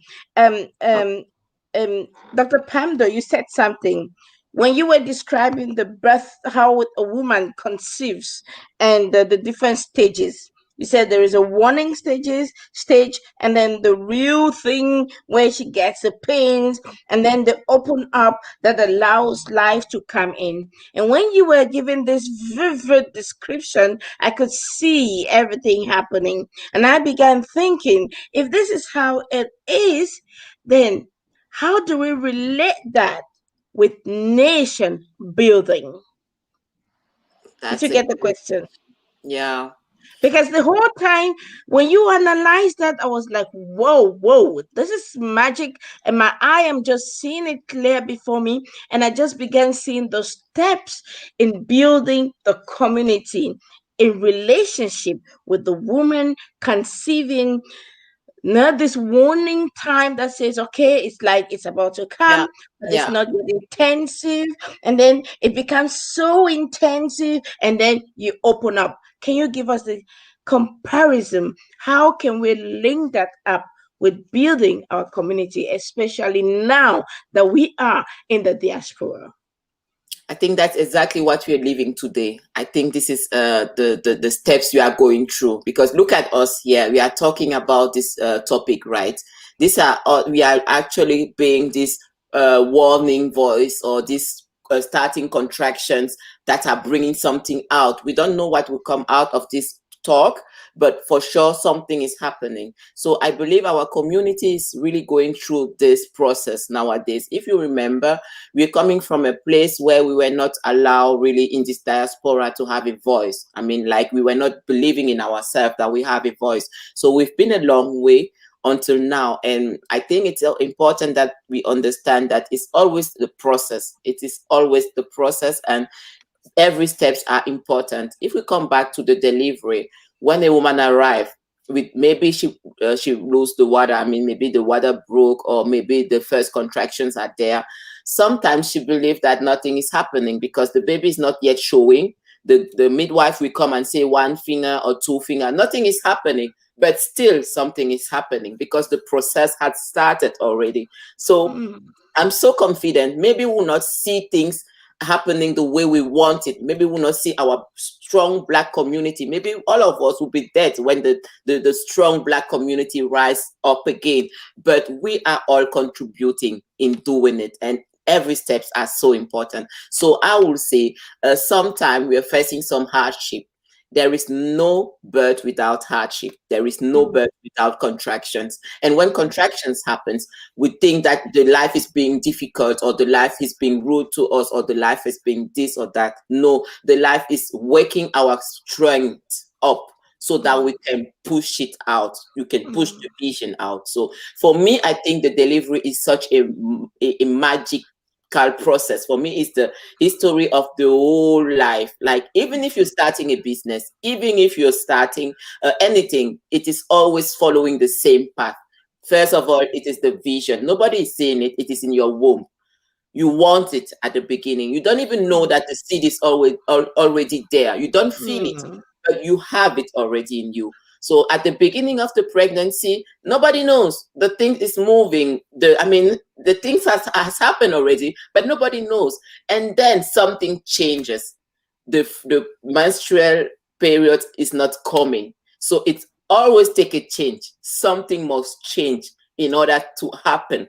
Dr. Pamdo, you said something when you were describing the birth, how a woman conceives and the different stages. You said there is a warning stage, and then the real thing where she gets the pains, and then the open up that allows life to come in. And when you were giving this vivid description, I could see everything happening. And I began thinking, if this is how it is, then how do we relate that with nation building? Did you That's get it. the question? Yeah. Because the whole time when you analyze that, I was like, whoa, this is magic. And I am just seeing it clear before me. And I just began seeing the steps in building the community in relationship with the woman conceiving. Not this warning time that says, okay, it's like it's about to Yeah. come, but it's Yeah. not yet intensive. And then it becomes so intensive, and then you open up. Can you give us the comparison? How can we link that up with building our community, especially now that we are in the diaspora? I think that's exactly what we're living today. I think this is the steps you are going through, because look at us here. We are talking about this topic, right? These are we are actually being this warning voice, or this starting contractions that are bringing something out. We don't know what will come out of this talk, but for sure something is happening. So I believe our community is really going through this process nowadays. If you remember, we're coming from a place where we were not allowed really in this diaspora to have a voice. I mean, like, we were not believing in ourselves that we have a voice. So we've been a long way until now. And I think it's important that we understand that it's always the process. It is always the process, and every steps are important. If we come back to the delivery, when a woman arrives, with maybe she lose the water. I mean, maybe the water broke, or maybe the first contractions are there. Sometimes she believes that nothing is happening because the baby is not yet showing. The midwife will come and say 1 finger or 2 finger, nothing is happening, but still something is happening because the process had started already. So I'm so confident. Maybe we'll not see things happening the way we want it. Maybe we'll not see our strong Black community. Maybe all of us will be dead when the strong Black community rise up again. But we are all contributing in doing it. And every steps are so important. So I will say, sometimes we are facing some hardship. There is no birth without hardship. There is no birth without contractions. And when contractions happens, we think that the life is being difficult, or the life is being rude to us, or the life is being this or that. No, the life is waking our strength up so that we can push it out. You can push the vision out. So for me, I think the delivery is such a magic process. For me, it's the history of the whole life. Like, even if you're starting a business, even if you're starting anything, it is always following the same path. First of all, it is the vision. Nobody is saying it. It is in your womb. You want it at the beginning. You don't even know that the seed is already there. You don't feel it, but you have it already in you. So at the beginning of the pregnancy, nobody knows. The thing is moving. The things has happened already, but nobody knows. And then something changes. The menstrual period is not coming. So it's always take a change. Something must change in order to happen.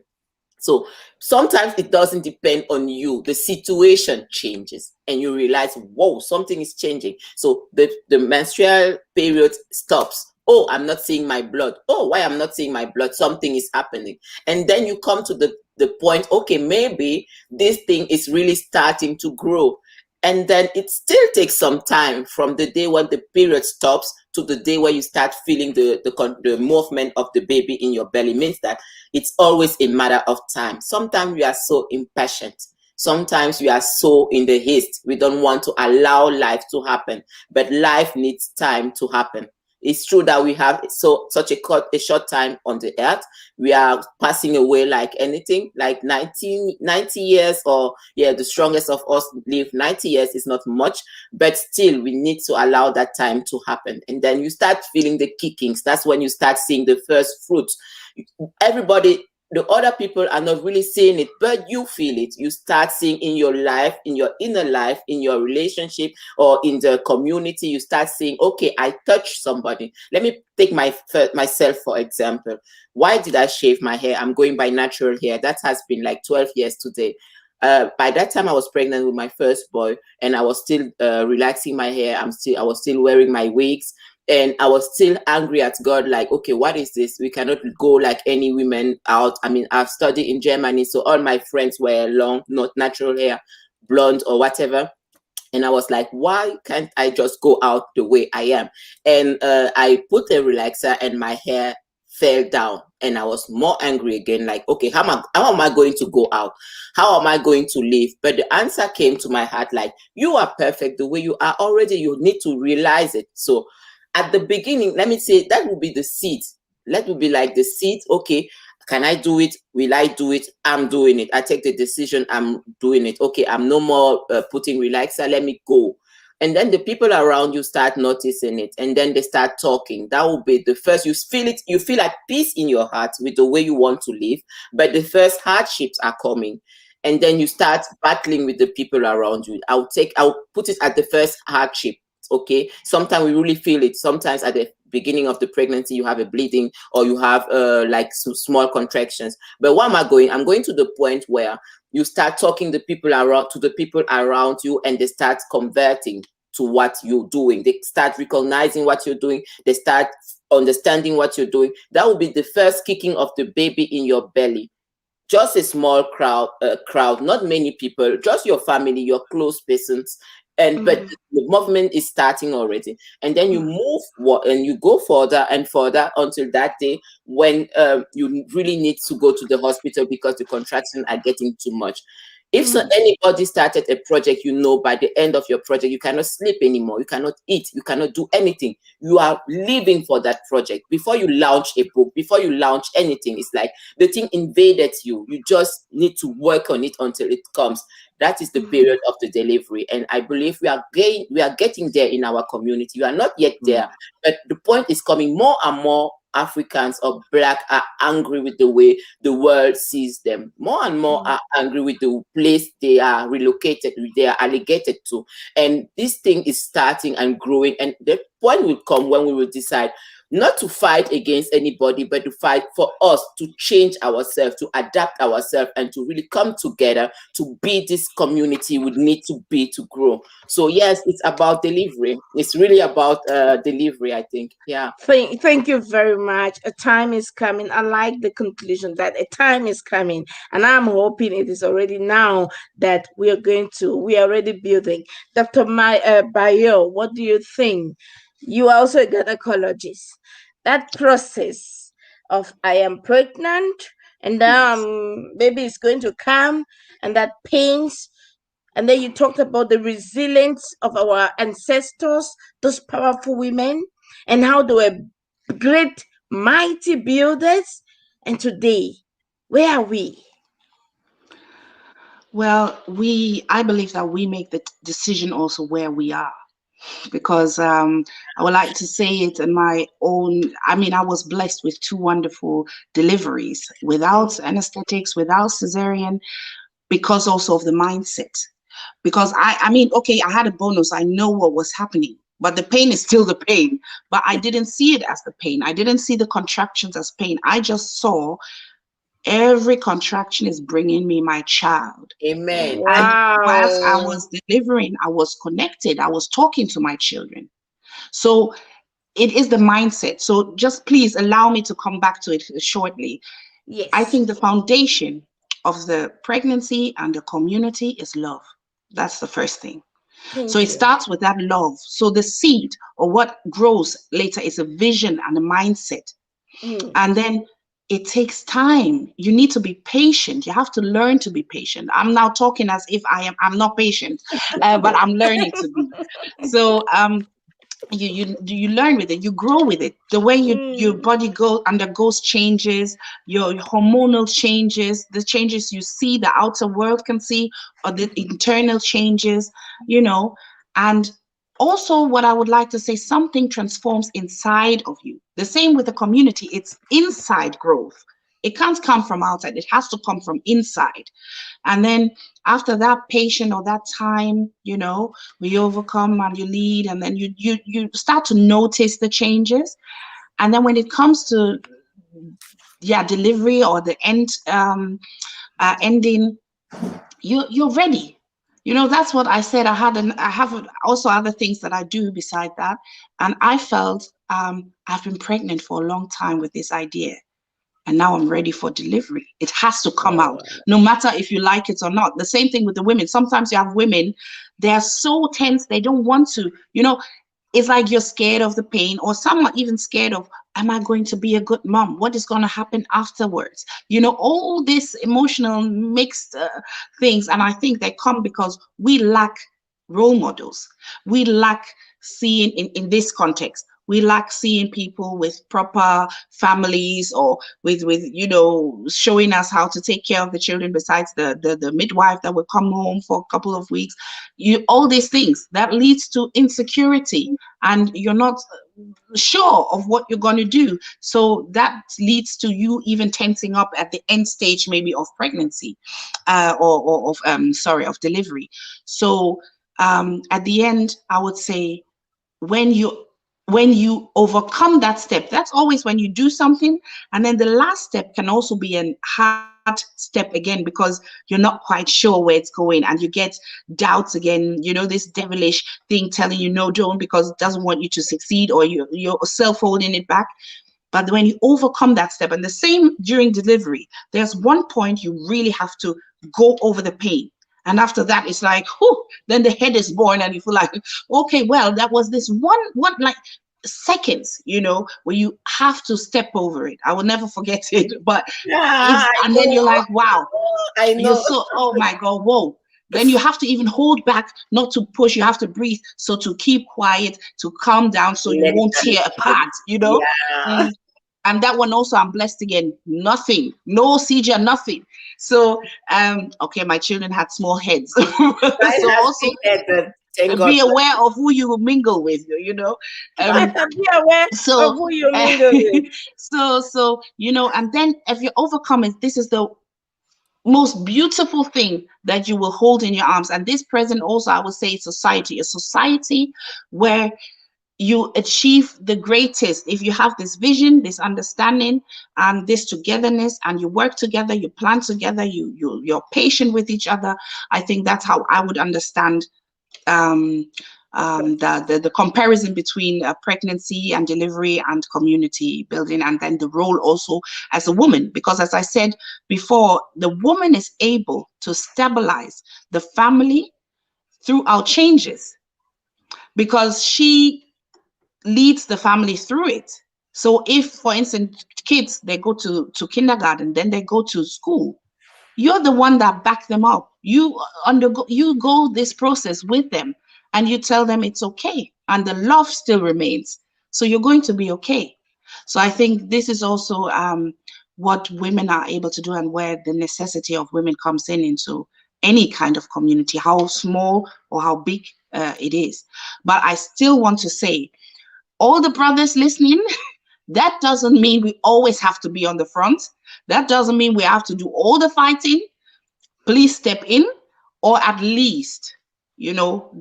So sometimes it doesn't depend on you. The situation changes and you realize, whoa, something is changing. So the menstrual period stops. Oh, I'm not seeing my blood. Oh, why I'm not seeing my blood? Something is happening. And then you come to the point, okay, maybe this thing is really starting to grow. And then it still takes some time from the day when the period stops to the day where you start feeling the movement of the baby in your belly means that it's always a matter of time. Sometimes we are so impatient. Sometimes we are so in the haste. We don't want to allow life to happen, but life needs time to happen. It's true that we have such a short time on the earth. We are passing away like anything, like 90 years, or the strongest of us live 90 years is not much, but still we need to allow that time to happen. And then you start feeling the kickings. That's when you start seeing the first fruit. Everybody, the other people are not really seeing it, but you feel it. You start seeing in your life, in your inner life, in your relationship, or in the community. You start seeing, okay, I touched somebody. Let me take myself for example. Why did I shave my hair? I'm going by natural hair. That has been like 12 years today. By that time, I was pregnant with my first boy, and I was still relaxing my hair. I was still wearing my wigs. And I was still angry at God, like, okay, what is this? We cannot go like any women out. I mean, I've studied in Germany, so all my friends were long, not natural hair, blonde or whatever. And I was like, why can't I just go out the way I am? And I put a relaxer and my hair fell down, and I was more angry again, like, okay, how am I going to go out? How am I going to live? But the answer came to my heart, like, you are perfect the way you are already. You need to realize it. So at the beginning, let me say that will be the seed. That will be like the seed. Okay, can I do it? Will I do it? I'm doing it. I take the decision. I'm doing it. Okay, I'm no more putting relaxer. Let me go. And then the people around you start noticing it, and then they start talking. That will be the first. You feel it. You feel at peace in your heart with the way you want to live, but the first hardships are coming. And then you start battling with the people around you. I'll put it at the first hardship. Okay, sometimes we really feel it. Sometimes at the beginning of the pregnancy you have a bleeding, or you have like some small contractions. But where am I going? I'm going to the point where you start talking to the people around you, and they start converting to what you're doing. They start recognizing what you're doing. They start understanding what you're doing. That will be the first kicking of the baby in your belly. Just a small crowd, not many people, just your family, your close persons. And but the movement is starting already, and then you move and you go further and further until that day when you really need to go to the hospital because the contractions are getting too much. If anybody started a project, by the end of your project, you cannot sleep anymore. You cannot eat. You cannot do anything. You are living for that project. Before you launch a book, before you launch anything, it's like the thing invaded you. You just need to work on it until it comes. That is the period of the delivery. And I believe we are getting there in our community. You are not yet there. But the point is coming. More and more Africans or Black are angry with the way the world sees them. More and more are angry with the place they are relocated, they are allocated to. And this thing is starting and growing. And the point will come when we will decide not to fight against anybody, but to fight for us to change ourselves, to adapt ourselves, and to really come together to be this community we need to be to grow. So yes, it's about delivery. It's really about delivery, I think. Yeah. Thank you very much. A time is coming. I like the conclusion that a time is coming, and I'm hoping it is already now that we are already building. Dr. Baryoh, what do you think? You are also a gynecologist. That process of I am pregnant and baby is going to come, and that pains. And then you talked about the resilience of our ancestors, those powerful women, and how they were great, mighty builders. And today, where are we? Well, I believe that we make the decision also where we are, because I would like to say it in my own. I mean, I was blessed with two wonderful deliveries without anesthetics, without cesarean, because also of the mindset. Because I mean, okay, I had a bonus. I know what was happening, but the pain is still the pain. But I didn't see it as the pain. I didn't see the contractions as pain. I just saw every contraction is bringing me my child. Amen. And whilst I Wow. was delivering, I was connected. I was talking to my children. So it is the mindset. So just please allow me to come back to it shortly. Yes. I think the foundation of the pregnancy and the community is love. That's the first thing. So it starts with that love. So the seed or what grows later is a vision and a mindset. And then it takes time. You need to be patient. You have to learn to be patient. I'm now talking as if I'm not patient, but I'm learning to be. So you learn with it, you grow with it. The way your body undergoes changes, your hormonal changes, the changes you see, the outer world can see, or the internal changes, and also what I would like to say, something transforms inside of you. The same with the community, it's inside growth. It can't come from outside, it has to come from inside. And then after that patient or that time, we overcome and you lead, and then you start to notice the changes. And then when it comes to delivery or the ending, you're ready. That's what I said. I have also other things that I do beside that. And I felt I've been pregnant for a long time with this idea. And now I'm ready for delivery. It has to come out, no matter if you like it or not. The same thing with the women. Sometimes you have women, they're so tense, they don't want to, it's like you're scared of the pain, or some are even scared of, am I going to be a good mom? What is going to happen afterwards? All this emotional mixed things. And I think they come because we lack role models. We lack seeing in this context. We lack seeing people with proper families, or with showing us how to take care of the children, besides the midwife that will come home for a couple of weeks. All these things that leads to insecurity, and you're not sure of what you're going to do. So that leads to you even tensing up at the end stage, maybe of pregnancy, or of delivery. So at the end, I would say, when you overcome that step, that's always when you do something. And then the last step can also be a hard step again, because you're not quite sure where it's going, and you get doubts again, this devilish thing telling you no, don't, because it doesn't want you to succeed, or you're self-holding it back. But when you overcome that step, and the same during delivery, there's one point you really have to go over the pain. And after that, it's like, whew, then the head is born, and you feel like, okay, well, that was this one like seconds, where you have to step over it. I will never forget it. But and then you're like, wow, I know. You're so, oh my God, whoa. Then you have to even hold back, not to push. You have to breathe, so to keep quiet, to calm down, so you won't tear apart, Yeah. And that one also, I'm blessed again. Nothing, no seizure, nothing. So, okay, my children had small heads. So also be aware of who you mingle with, be aware of who you mingle with. So, and then if you overcome it, this is the most beautiful thing that you will hold in your arms. And this present also, I would say, a society where you achieve the greatest. If you have this vision, this understanding, and this togetherness, and you work together, you plan together, you're patient with each other. I think that's how I would understand the comparison between pregnancy and delivery and community building, and then the role also as a woman. Because as I said before, the woman is able to stabilize the family throughout changes, because she leads the family through it. So if, for instance, kids, they go to kindergarten, then they go to school, you're the one that back them up. You go this process with them, and you tell them it's okay, and the love still remains. So you're going to be okay. So I think this is also what women are able to do, and where the necessity of women comes into any kind of community, how small or how big it is. But I still want to say, all the brothers listening, that doesn't mean we always have to be on the front. That doesn't mean we have to do all the fighting. Please step in, or at least,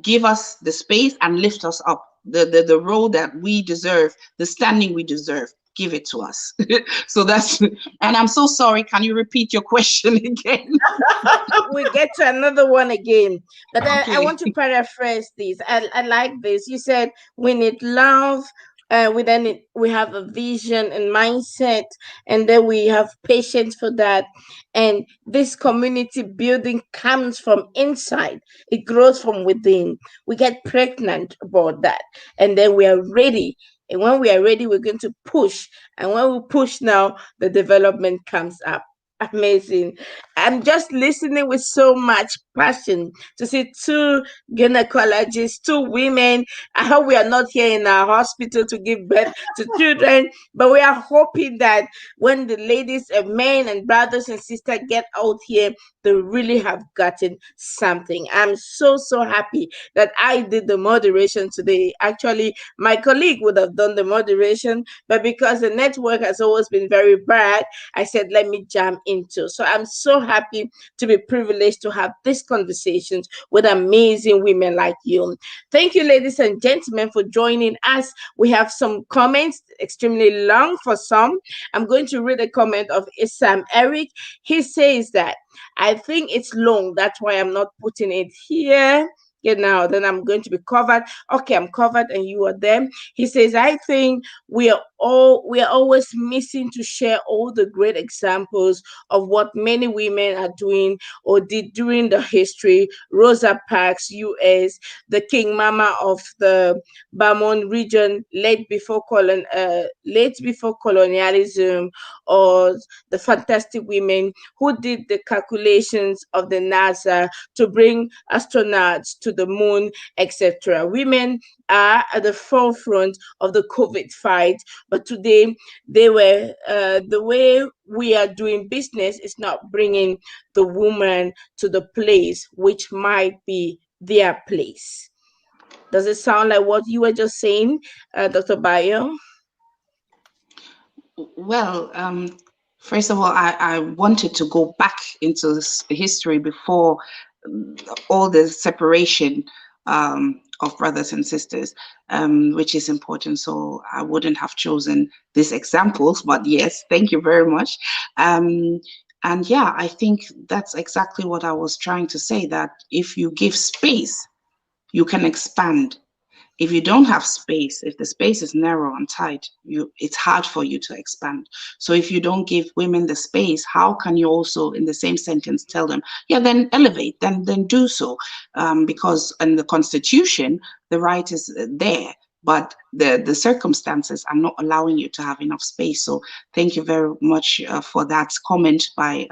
give us the space and lift us up. The role that we deserve, the standing we deserve, give it to us. So that's, and I'm so sorry, can you repeat your question again? We get to another one again, but okay. I want to paraphrase this. I like this. You said we need love, we have a vision and mindset, and then we have patience for that. And this community building comes from inside, it grows from within. We get pregnant about that, and then we are ready. And when we are ready, we're going to push. And when we push now, the development comes up. Amazing. I'm just listening with so much passion to see two gynecologists, two women. I hope we are not here in our hospital to give birth to children, but we are hoping that when the ladies and men and brothers and sisters get out here, they really have gotten something. I'm so, so happy that I did the moderation today. Actually, my colleague would have done the moderation, but because the network has always been very bad, I said, let me jump into. So I'm so happy to be privileged to have these conversations with amazing women like you. Thank you, ladies and gentlemen, for joining us. We have some comments, extremely long for some. I'm going to read a comment of Isam Eric. He says that I think it's long. That's why I'm not putting it here. Yeah, now then I'm going to be covered. Okay, I'm covered and you are there. He says, I think we are always missing to share all the great examples of what many women are doing or did during the history. Rosa Parks, US, the King Mama of the Bamon region, late before colonialism, or the fantastic women who did the calculations of the NASA to bring astronauts to the moon, etc. Women are at the forefront of the COVID fight, but today the way we are doing business is not bringing the woman to the place which might be their place. Does it sound like what you were just saying, Dr. Baryoh? Well, first of all, I wanted to go back into this history before all the separation of brothers and sisters, which is important. So I wouldn't have chosen these examples, but yes, thank you very much. And yeah, I think that's exactly what I was trying to say, that if you give space, you can expand. If you don't have space, if the space is narrow and tight, it's hard for you to expand. So if you don't give women the space, how can you also in the same sentence tell them, yeah, then elevate, then do so? Because in the constitution, the right is there, but the circumstances are not allowing you to have enough space. So thank you very much for that comment by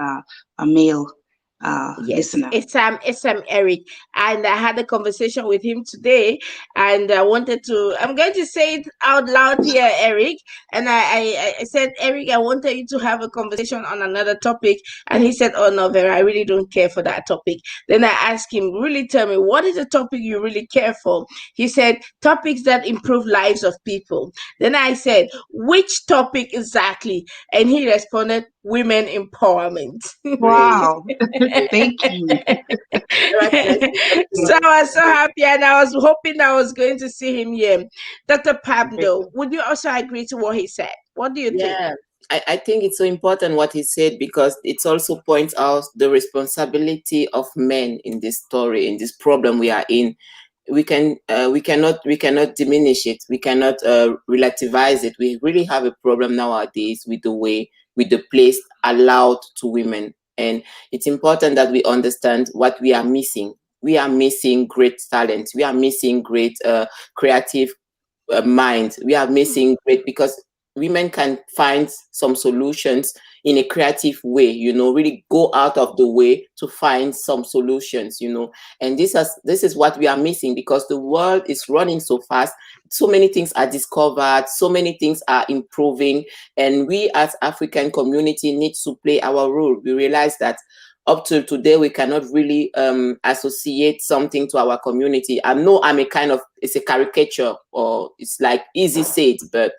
a male Yes, listener. it's Eric, and I had a conversation with him today, and I wanted to. I'm going to say it out loud here, Eric. And I said, Eric, I wanted you to have a conversation on another topic, and he said, Oh no, Vera, I really don't care for that topic. Then I asked him, really tell me, what is the topic you really care for? He said, topics that improve lives of people. Then I said, which topic exactly? And he responded, women empowerment. Great. Wow. Thank you. So I was so happy, and I was hoping I was going to see him here. Dr. Pabdo, would you also agree to what he said? What do you think? Yeah, I think it's so important what he said, because it also points out the responsibility of men in this story, in this problem we are in. We cannot diminish it. We cannot relativize it. We really have a problem nowadays with the place allowed to women, and it's important that we understand what we are missing. We are missing great talent. We are missing great creative mind. We are missing great, because women can find some solutions in a creative way, really go out of the way to find some solutions, and this is what we are missing, because the world is running so fast. So many things are discovered, so many things are improving, and we as African community need to play our role. We realize that up to today we cannot really associate something to our community. I know it's a caricature, or it's like easy said, but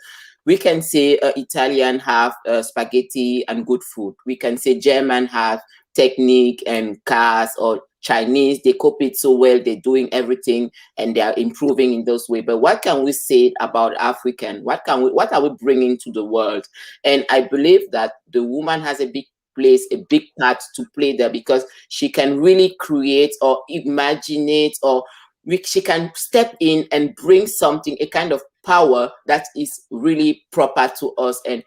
we can say Italian have spaghetti and good food. We can say German have technique and cars, or Chinese, they copy it so well, they're doing everything and they are improving in those ways. But what can we say about African? What are we bringing to the world? And I believe that the woman has a big place, a big part to play there, because she can really create or imagine it, or she can step in and bring something, a kind of power that is really proper to us. And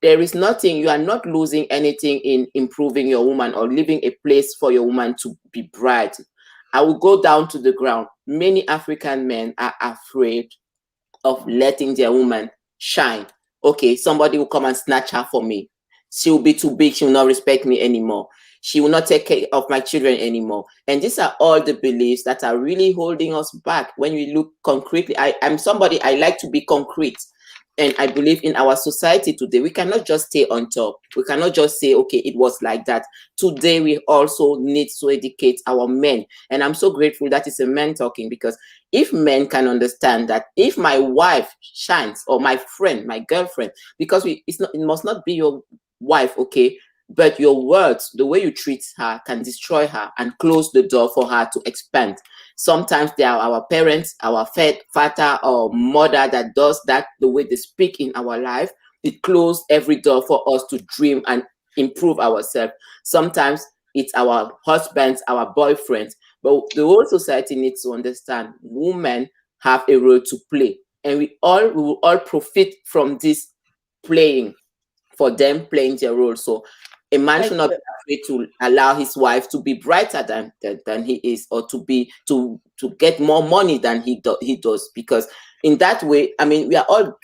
there is nothing, you are not losing anything in improving your woman or leaving a place for your woman to be bright. I will go down to the ground. Many African men are afraid of letting their woman shine. Okay, somebody will come and snatch her for me. She will be too big. She will not respect me anymore. She will not take care of my children anymore. And these are all the beliefs that are really holding us back. When we look concretely, I'm somebody, I like to be concrete. And I believe in our society today, we cannot just stay on top. We cannot just say, okay, it was like that. Today, we also need to educate our men. And I'm so grateful that it's a man talking, because if men can understand that if my wife shines, or my friend, my girlfriend, because it must not be your wife, okay, but your words, the way you treat her, can destroy her and close the door for her to expand. Sometimes they are our parents, our father or mother that does that, the way they speak in our life. It closes every door for us to dream and improve ourselves. Sometimes it's our husbands, our boyfriends, but the whole society needs to understand women have a role to play, and we will all profit from this playing, for them playing their role. So a man should not be afraid to allow his wife to be brighter than he is, or to get more money than he does, because in that way, I mean, we are all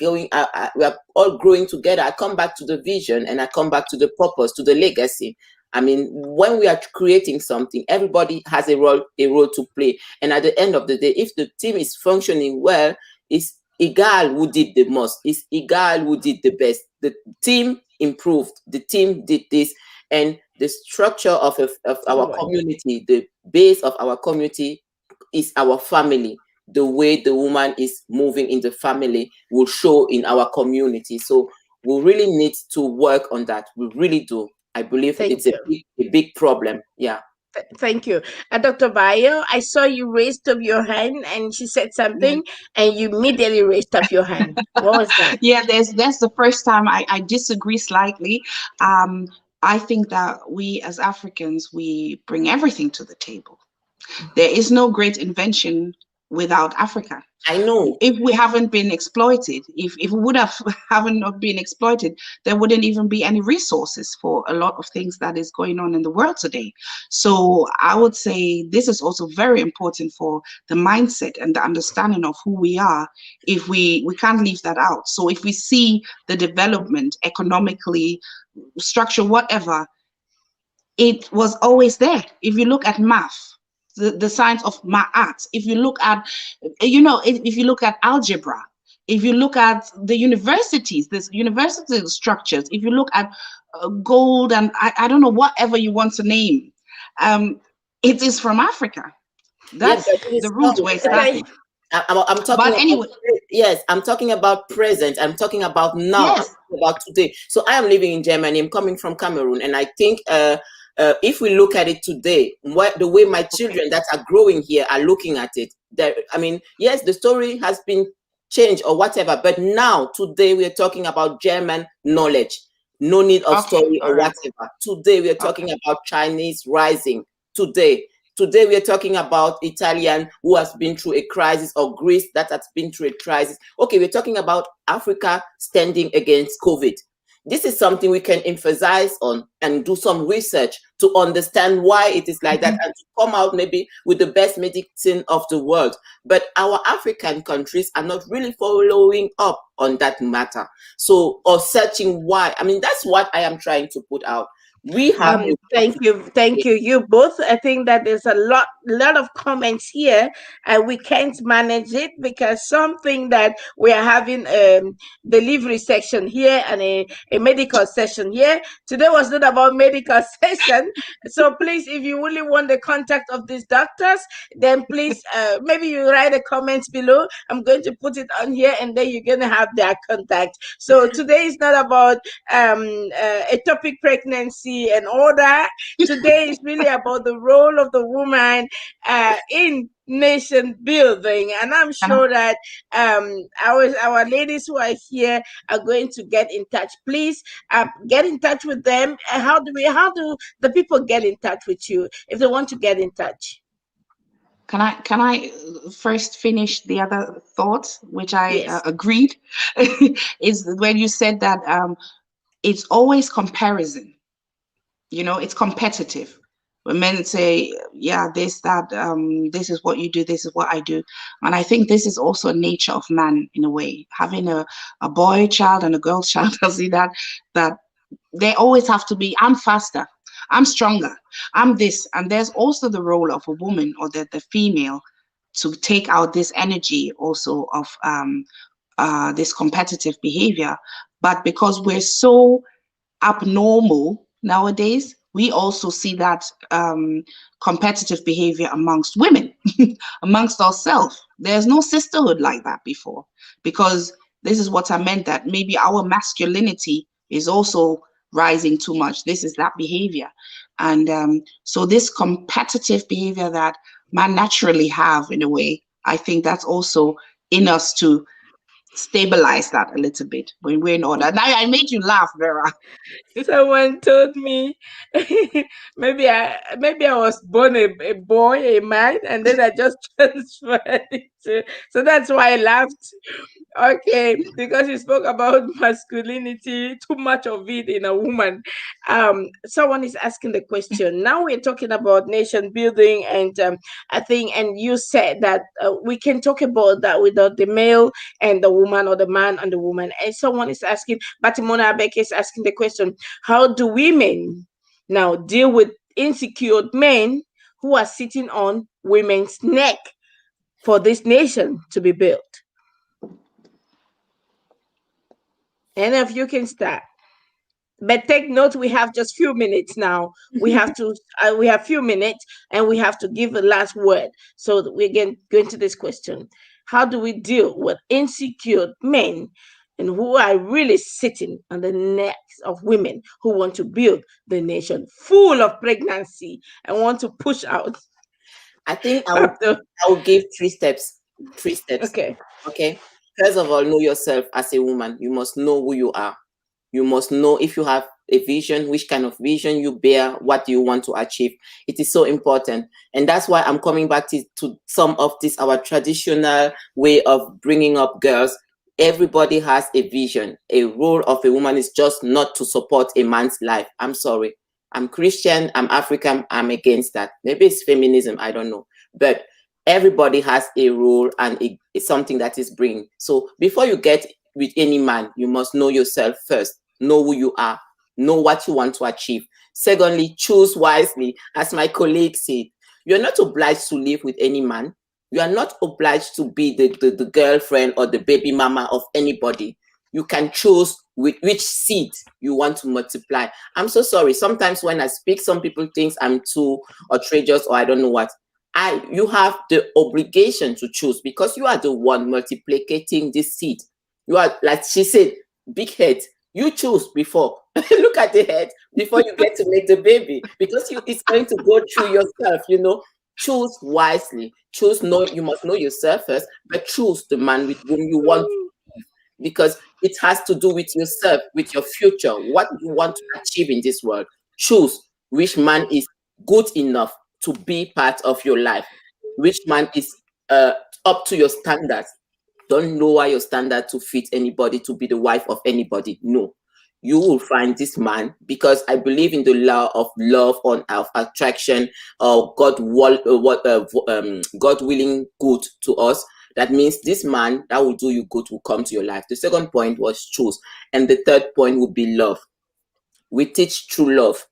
growing together. I come back to the vision, and I come back to the purpose, to the legacy. I mean, when we are creating something, everybody has a role to play. And at the end of the day, if the team is functioning well, it's egal who did the most. It's egal who did the best. The team improved. The team did this, and the structure of our community, the base of our community, is our family. The way the woman is moving in the family will show in our community. So we really need to work on that. We really do. I believe it's a big problem. Yeah. Thank you. Dr. Baryoh, I saw you raised up your hand and she said something and you immediately raised up your hand. What was that? Yeah, that's the first time I disagree slightly. I think that we as Africans, we bring everything to the table. There is no great invention without Africa. I know. If we haven't been exploited, if we would haven't not been exploited, there wouldn't even be any resources for a lot of things that is going on in the world today. So I would say this is also very important for the mindset and the understanding of who we are. If we can't leave that out. So if we see the development economically, structure, whatever, it was always there. If you look at math, the science of math, if you look at, if you look at algebra, if you look at the universities, this university structures, if you look at gold, and I don't know, whatever you want to name, it is from Africa. That's the root where it started. I'm talking but anyway, yes, I'm talking about present. I'm talking about now. Yes. I'm talking about today. So I am living in Germany. I'm coming from Cameroon, and I think if we look at it today, the way my children that are growing here are looking at it, I mean, yes, the story has been changed or whatever, but now today we are talking about German knowledge. No need of story or whatever. Today we are talking about Chinese rising. Today we are talking about Italian who has been through a crisis, or Greece that has been through a crisis. Okay, we're talking about Africa standing against COVID. This is something we can emphasize on and do some research to understand why it is like that, and to come out maybe with the best medicine of the world. But our African countries are not really following up on that matter. So, or searching why. I mean, that's what I am trying to put out. We have thank you you both. I think that there's a lot of comments here and we can't manage it because something that we are having delivery section here and a medical session here. Today was not about medical session, so please, if you really want the contact of these doctors, then please maybe you write a comment below. I'm going to put it on here and then you're going to have their contact. So today is not about ectopic pregnancy and all that. Today is really about the role of the woman in nation building, and I'm sure that our ladies who are here are going to get in touch. Please get in touch with them. How do the people get in touch with you if they want to get in touch? Can I first finish the other thought, which I Yes. agreed, is when you said that it's always comparison. It's competitive. When men say, yeah, this, that, this is what you do, this is what I do. And I think this is also a nature of man in a way. Having a boy child and a girl child, I see that they always have to be, I'm faster, I'm stronger, I'm this. And there's also the role of a woman or the female to take out this energy also of this competitive behavior. But because we're so abnormal nowadays, we also see that competitive behavior amongst women, amongst ourselves. There's no sisterhood like that before, because this is what I meant, that maybe our masculinity is also rising too much. This is that behavior. And so this competitive behavior that man naturally have in a way, I think that's also in us to stabilize that a little bit when we're in order. Now I made you laugh, Vera. Someone told me maybe I was born a boy, a man, and then I just transferred it. So that's why I laughed. Okay, because you spoke about masculinity, too much of it in a woman. Someone is asking the question. Now we're talking about nation building, and I think, and you said that we can talk about that without the male and the woman, or the man and the woman. And someone is asking, Batimona Abeke is asking the question: how do women now deal with insecure men who are sitting on women's neck for this nation to be built? Any of you can start. But take note, we have just few minutes now. We have few minutes, and we have to give a last word. So we're going to this question: how do we deal with insecure men and who are really sitting on the necks of women who want to build the nation full of pregnancy and want to push out? I think I will give 3 steps. 3 steps. Okay. Okay. First of all, know yourself as a woman. You must know who you are. You must know if you have a vision, which kind of vision you bear, what you want to achieve. It is so important. And that's why I'm coming back to some of this, our traditional way of bringing up girls. Everybody has a vision. A role of a woman is just not to support a man's life. I'm sorry. I'm Christian, I'm African, I'm against that. Maybe it's feminism, I don't know. But everybody has a role, and it's something that is bringing. So before you get with any man, you must know yourself first. Know who you are. Know what you want to achieve. Secondly, choose wisely. As my colleague said, you're not obliged to live with any man. You are not obliged to be the girlfriend or the baby mama of anybody. You can choose which seed you want to multiply. I'm so sorry. Sometimes when I speak, some people think I'm too outrageous, or I don't know what. You have the obligation to choose, because you are the one multiplicating this seed. You are, like she said, big head. You choose before. Look at the head before you get to make the baby, because it's going to go through yourself. Choose wisely. You must know yourself first, but choose the man with whom you want to live, because it has to do with yourself, with your future, what you want to achieve in this world. Choose which man is good enough to be part of your life, which man is up to your standards. Don't lower your standard to fit anybody, to be the wife of anybody. No, you will find this man, because I believe in the law of love, of attraction, or God willing good to us. That means this man that will do you good will come to your life. The second point was choose, and the third point would be love. We teach true love.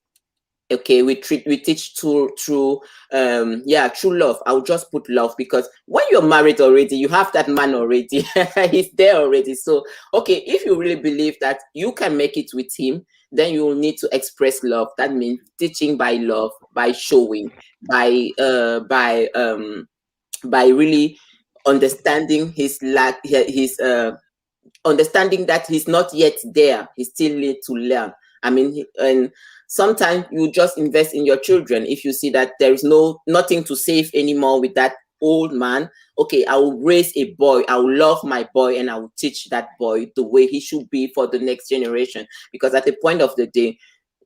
Okay, we teach true love. I'll just put love, because when you're married already, you have that man already. He's there already. So okay, if you really believe that you can make it with him, then you will need to express love. That means teaching by love, by showing, by really understanding his lack, his understanding that he's not yet there. He still need to learn. I mean, and sometimes you just invest in your children. If you see that there is nothing to save anymore with that old man, okay, I will raise a boy. I will love my boy, and I will teach that boy the way he should be for the next generation. Because at the point of the day,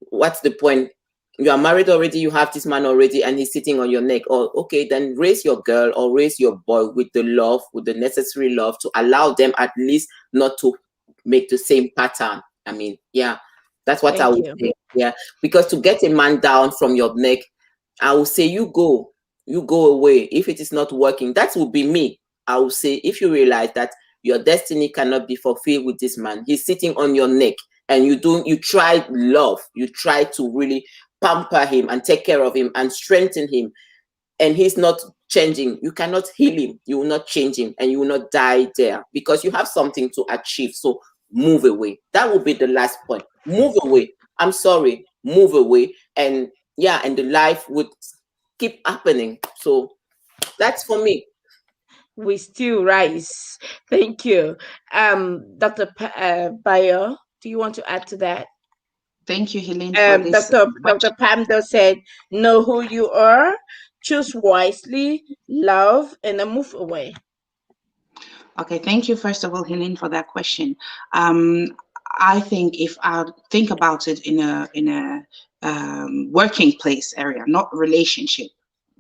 what's the point? You are married already, you have this man already, and he's sitting on your neck. Or okay, then raise your girl or raise your boy with the love, with the necessary love to allow them at least not to make the same pattern. I mean, yeah, that's what I Thank would you. say. Yeah, because to get a man down from your neck, I will say you go away. If it is not working, that would be me. I will say, if you realize that your destiny cannot be fulfilled with this man, he's sitting on your neck, and you try love, you try to really pamper him and take care of him and strengthen him, and he's not changing, you cannot heal him, you will not change him, and you will not die there because you have something to achieve. So move away. That will be the last point. Move away. I'm sorry, move away. And yeah, and the life would keep happening. So that's for me. We still rise. Thank you. Dr. Bayo, do you want to add to that? Thank you, Helene, for this Dr. question. Pamdo said, know who you are, choose wisely, love, and then move away. Okay, thank you, first of all, Helene, for that question. Um, I think if I think about it in a working place area, not relationship,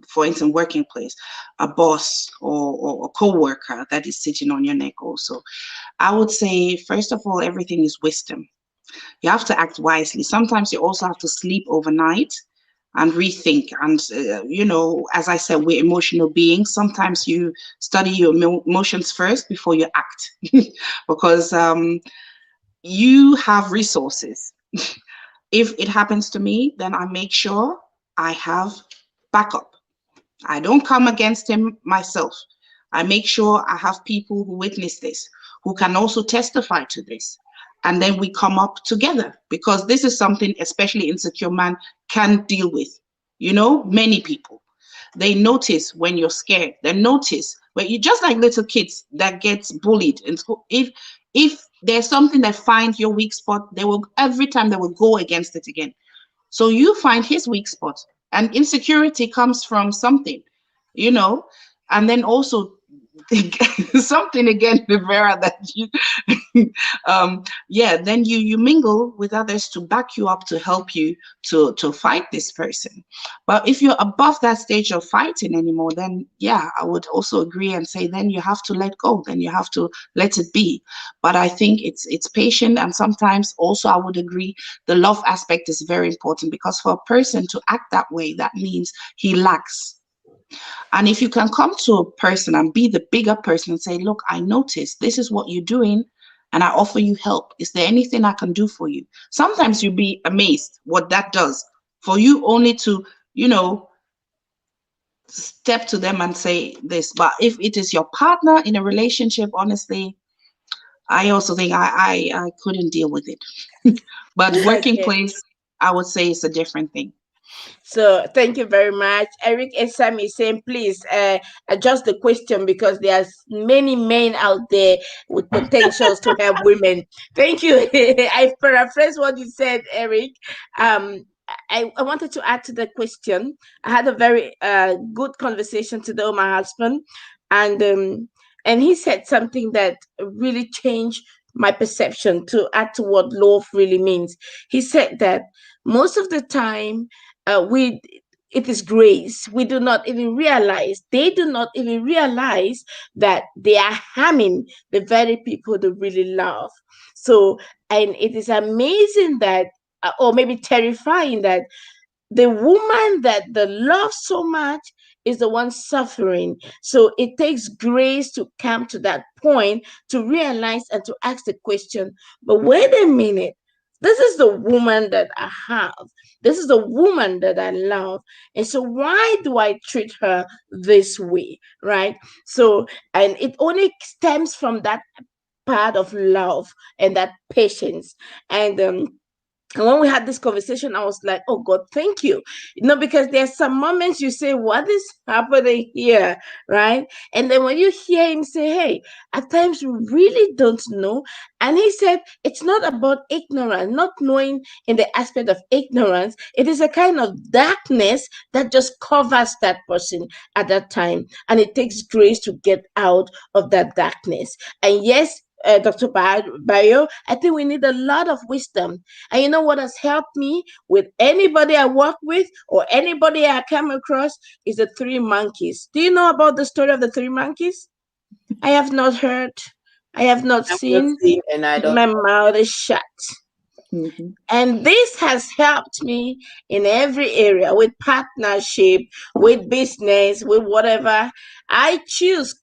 for instance, working place, a boss or a co-worker that is sitting on your neck also, I would say, first of all, everything is wisdom. You have to act wisely. Sometimes you also have to sleep overnight and rethink. And, as I said, we're emotional beings. Sometimes you study your emotions first before you act because you have resources. If it happens to me, then I make sure I have backup. I don't come against him myself. I make sure I have people who witness this, who can also testify to this. And then we come up together because this is something, especially insecure man can deal with. Many people, they notice when you're scared. They notice when you just like little kids that gets bullied in school. If there's something that finds your weak spot, they will every time they will go against it again. So you find his weak spot, and insecurity comes from something, you know, and then also something again, Vera, that you, then you mingle with others to back you up, to help you to fight this person. But if you're above that stage of fighting anymore, then yeah, I would also agree and say then you have to let go, then you have to let it be. But I think it's patient, and sometimes also I would agree the love aspect is very important, because for a person to act that way, that means he lacks. And if you can come to a person and be the bigger person and say, look, I noticed this is what you're doing and I offer you help. Is there anything I can do for you? Sometimes you'll be amazed what that does for you, only to, step to them and say this. But if it is your partner in a relationship, honestly, I also think I couldn't deal with it. But working Okay. place, I would say it's a different thing. So thank you very much. Eric Esam is saying, please adjust the question because there's many men out there with potentials to help women. Thank you. I paraphrased what you said, Eric. I wanted to add to the question. I had a very good conversation today with my husband, and he said something that really changed my perception to add to what love really means. He said that most of the time, we it is grace. We do not even realize, they do not even realize that they are harming the very people they really love. So, and it is amazing that, or maybe terrifying, that the woman that they love so much is the one suffering. So it takes grace to come to that point to realize and to ask the question, but wait a minute, this is the woman that I have. This is the woman that I love. And so why do I treat her this way? Right? So, and it only stems from that part of love and that patience. And when we had this conversation, I was like, oh God, thank you. Because there's some moments you say, what is happening here? Right? And then when you hear him say, hey, at times we really don't know. And he said, it's not about ignorance, not knowing in the aspect of ignorance. It is a kind of darkness that just covers that person at that time. And it takes grace to get out of that darkness. And yes, Dr. Baryoh, I think we need a lot of wisdom. And you know what has helped me with anybody I work with or anybody I come across is the three monkeys. Do you know about the story of the three monkeys? I have not heard, I have not I'm not seen, seeing, and I don't. my mouth is shut. Mhm. And this has helped me in every area with partnership, with business, with whatever. I choose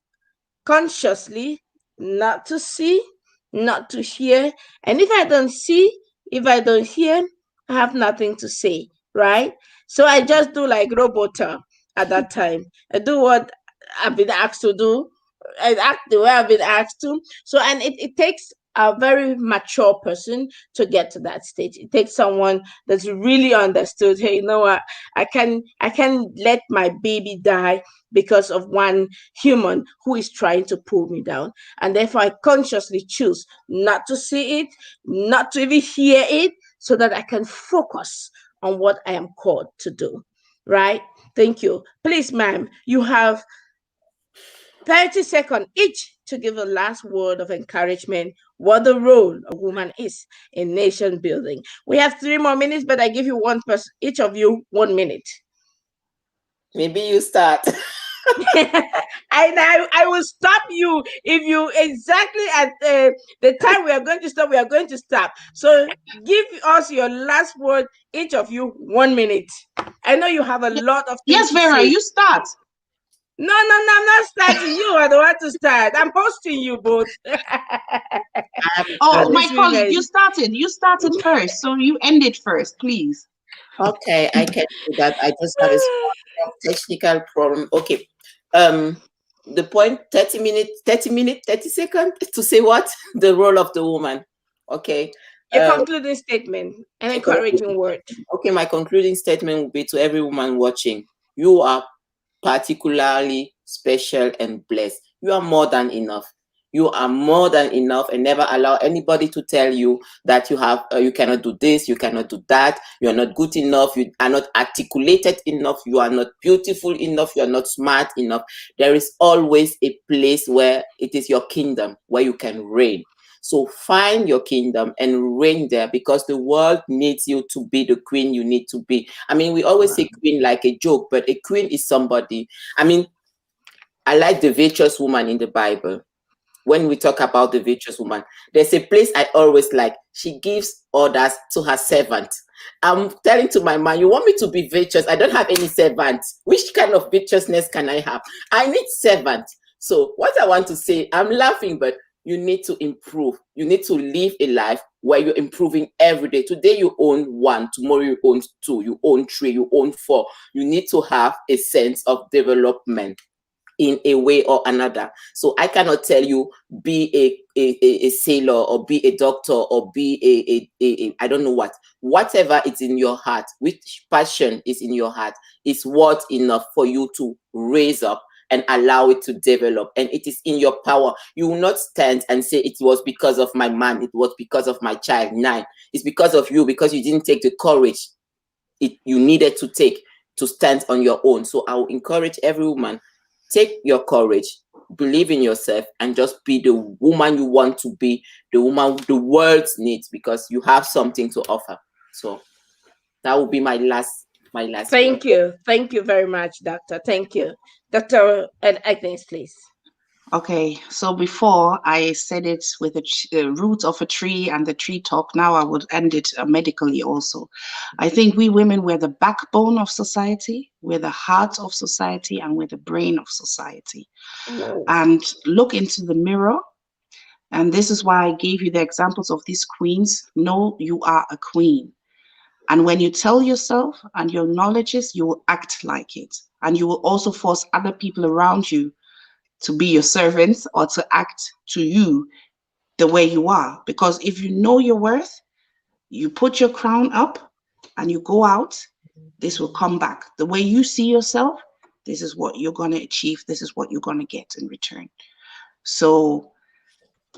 consciously not to see, not to hear. And if I don't see, if I don't hear, I have nothing to say, right? So I just do like Robota at that time. I do what I've been asked to do. I act the way I've been asked to. So, and it takes a very mature person to get to that stage. It takes someone that's really understood. Hey, you know what? I can let my baby die because of one human who is trying to pull me down. And therefore, I consciously choose not to see it, not to even hear it, so that I can focus on what I am called to do. Right? Thank you. Please, ma'am, you have 30 seconds each to give a last word of encouragement what the role of woman is in nation building. We have 3 more minutes, but I give you one person, each of you 1 minute. Maybe you start. I will stop you if you exactly at the time we are going to stop. We are going to stop. So give us your last word, each of you 1 minute. I know you have a lot of things Yes, to Vera, say. you start. No, no, no, I'm not starting. You are the one to start. I'm hosting you both. I haven't Oh, done it. my These colleague, you women. started. You started first, so you end it first, please. Okay, I can do that. I just have a small technical problem. Okay. The point, 30 minutes, 30 minutes, 30 seconds to say what? The role of the woman. Okay. Your Um, concluding statement, an my concluding, encouraging word. okay, my concluding statement will be to every woman watching. You are particularly special and blessed. You are more than enough. You are more than enough, and never allow anybody to tell you that you cannot do this, you cannot do that, you are not good enough, you are not articulated enough, you are not beautiful enough, you are not smart enough. There is always a place where it is your kingdom, where you can reign. So find your kingdom and reign there, because the world needs you to be the queen you need to be. I mean, we always say queen like a joke, but a queen is somebody. I mean, I like the virtuous woman in the Bible. When we talk about the virtuous woman, there's a place I always like. She gives orders to her servant. I'm telling to my man, you want me to be virtuous? I don't have any servant. Which kind of virtuousness can I have? I need servant. So what I want to say, I'm laughing, but you need to improve. You need to live a life where you're improving every day. Today you own one, tomorrow you own two, you own three, you own four. You need to have a sense of development in a way or another. So I cannot tell you be a sailor or be a doctor or be a I don't know what. Whatever is in your heart, which passion is in your heart, is worth enough for you to raise up and allow it to develop. And it is in your power. You will not stand and say it was because of my man, it was because of my child. Nine. It's because of you, because you didn't take the courage you needed to take to stand on your own. So I will encourage every woman, take your courage, believe in yourself, and just be the woman you want to be, the woman the world needs, because you have something to offer. So that will be my last word. Thank you. Thank you very much, Doctor. Thank you. Dr. and Agnes, please. Okay, so before I said it with the root of a tree and the tree talk, now I would end it medically also. I think we women, we're the backbone of society, we're the heart of society, and we're the brain of society. Whoa. And look into the mirror. And this is why I gave you the examples of these queens. Know you are a queen. And when you tell yourself and you acknowledge it, you will act like it. And you will also force other people around you to be your servants or to act to you the way you are. Because if you know your worth, you put your crown up and you go out, this will come back. The way you see yourself, this is what you're going to achieve. This is what you're going to get in return. So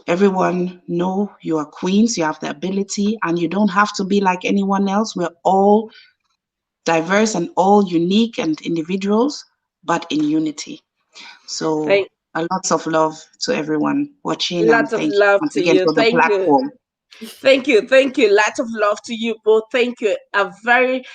everyone know you are queens, you have the ability, and you don't have to be like anyone else. We're all diverse and all unique and individuals, but in unity. So Thank Lots of love to everyone watching, and Lots of thank you love once to again you. for the Thank you. platform. Thank you. Thank you. Lots of love to you both. Thank you. A very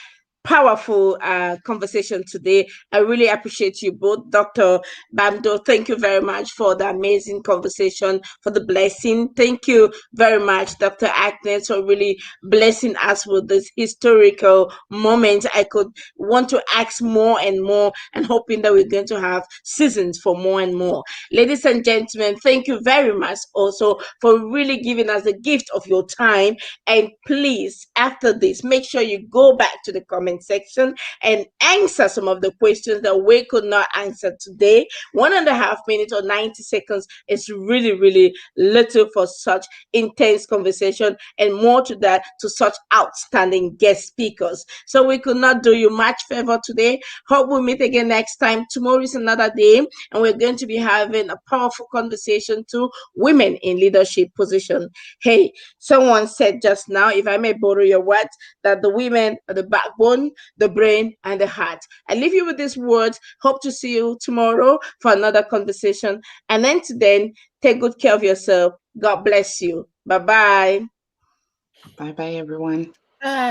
powerful conversation today. I really appreciate you both. Dr. Bamdo, thank you very much for the amazing conversation, for the blessing. Thank you very much, Dr. Agnes, for really blessing us with this historical moment. I could want to ask more and more, and hoping that we're going to have seasons for more and more. Ladies and gentlemen, thank you very much also for really giving us the gift of your time. And please, after this, make sure you go back to the comment section and answer some of the questions that we could not answer today. 1.5 minutes or 90 seconds is really, really little for such intense conversation, and more to that, to such outstanding guest speakers. So we could not do you much favor today. Hope we meet again next time. Tomorrow is another day, and we're going to be having a powerful conversation to women in leadership position. Hey, someone said just now, if I may borrow your words, that the women are the backbone, the brain, and the heart. I leave you with these words. Hope to see you tomorrow for another conversation. And until then, take good care of yourself. God bless you. Bye bye. Bye bye, everyone. Bye.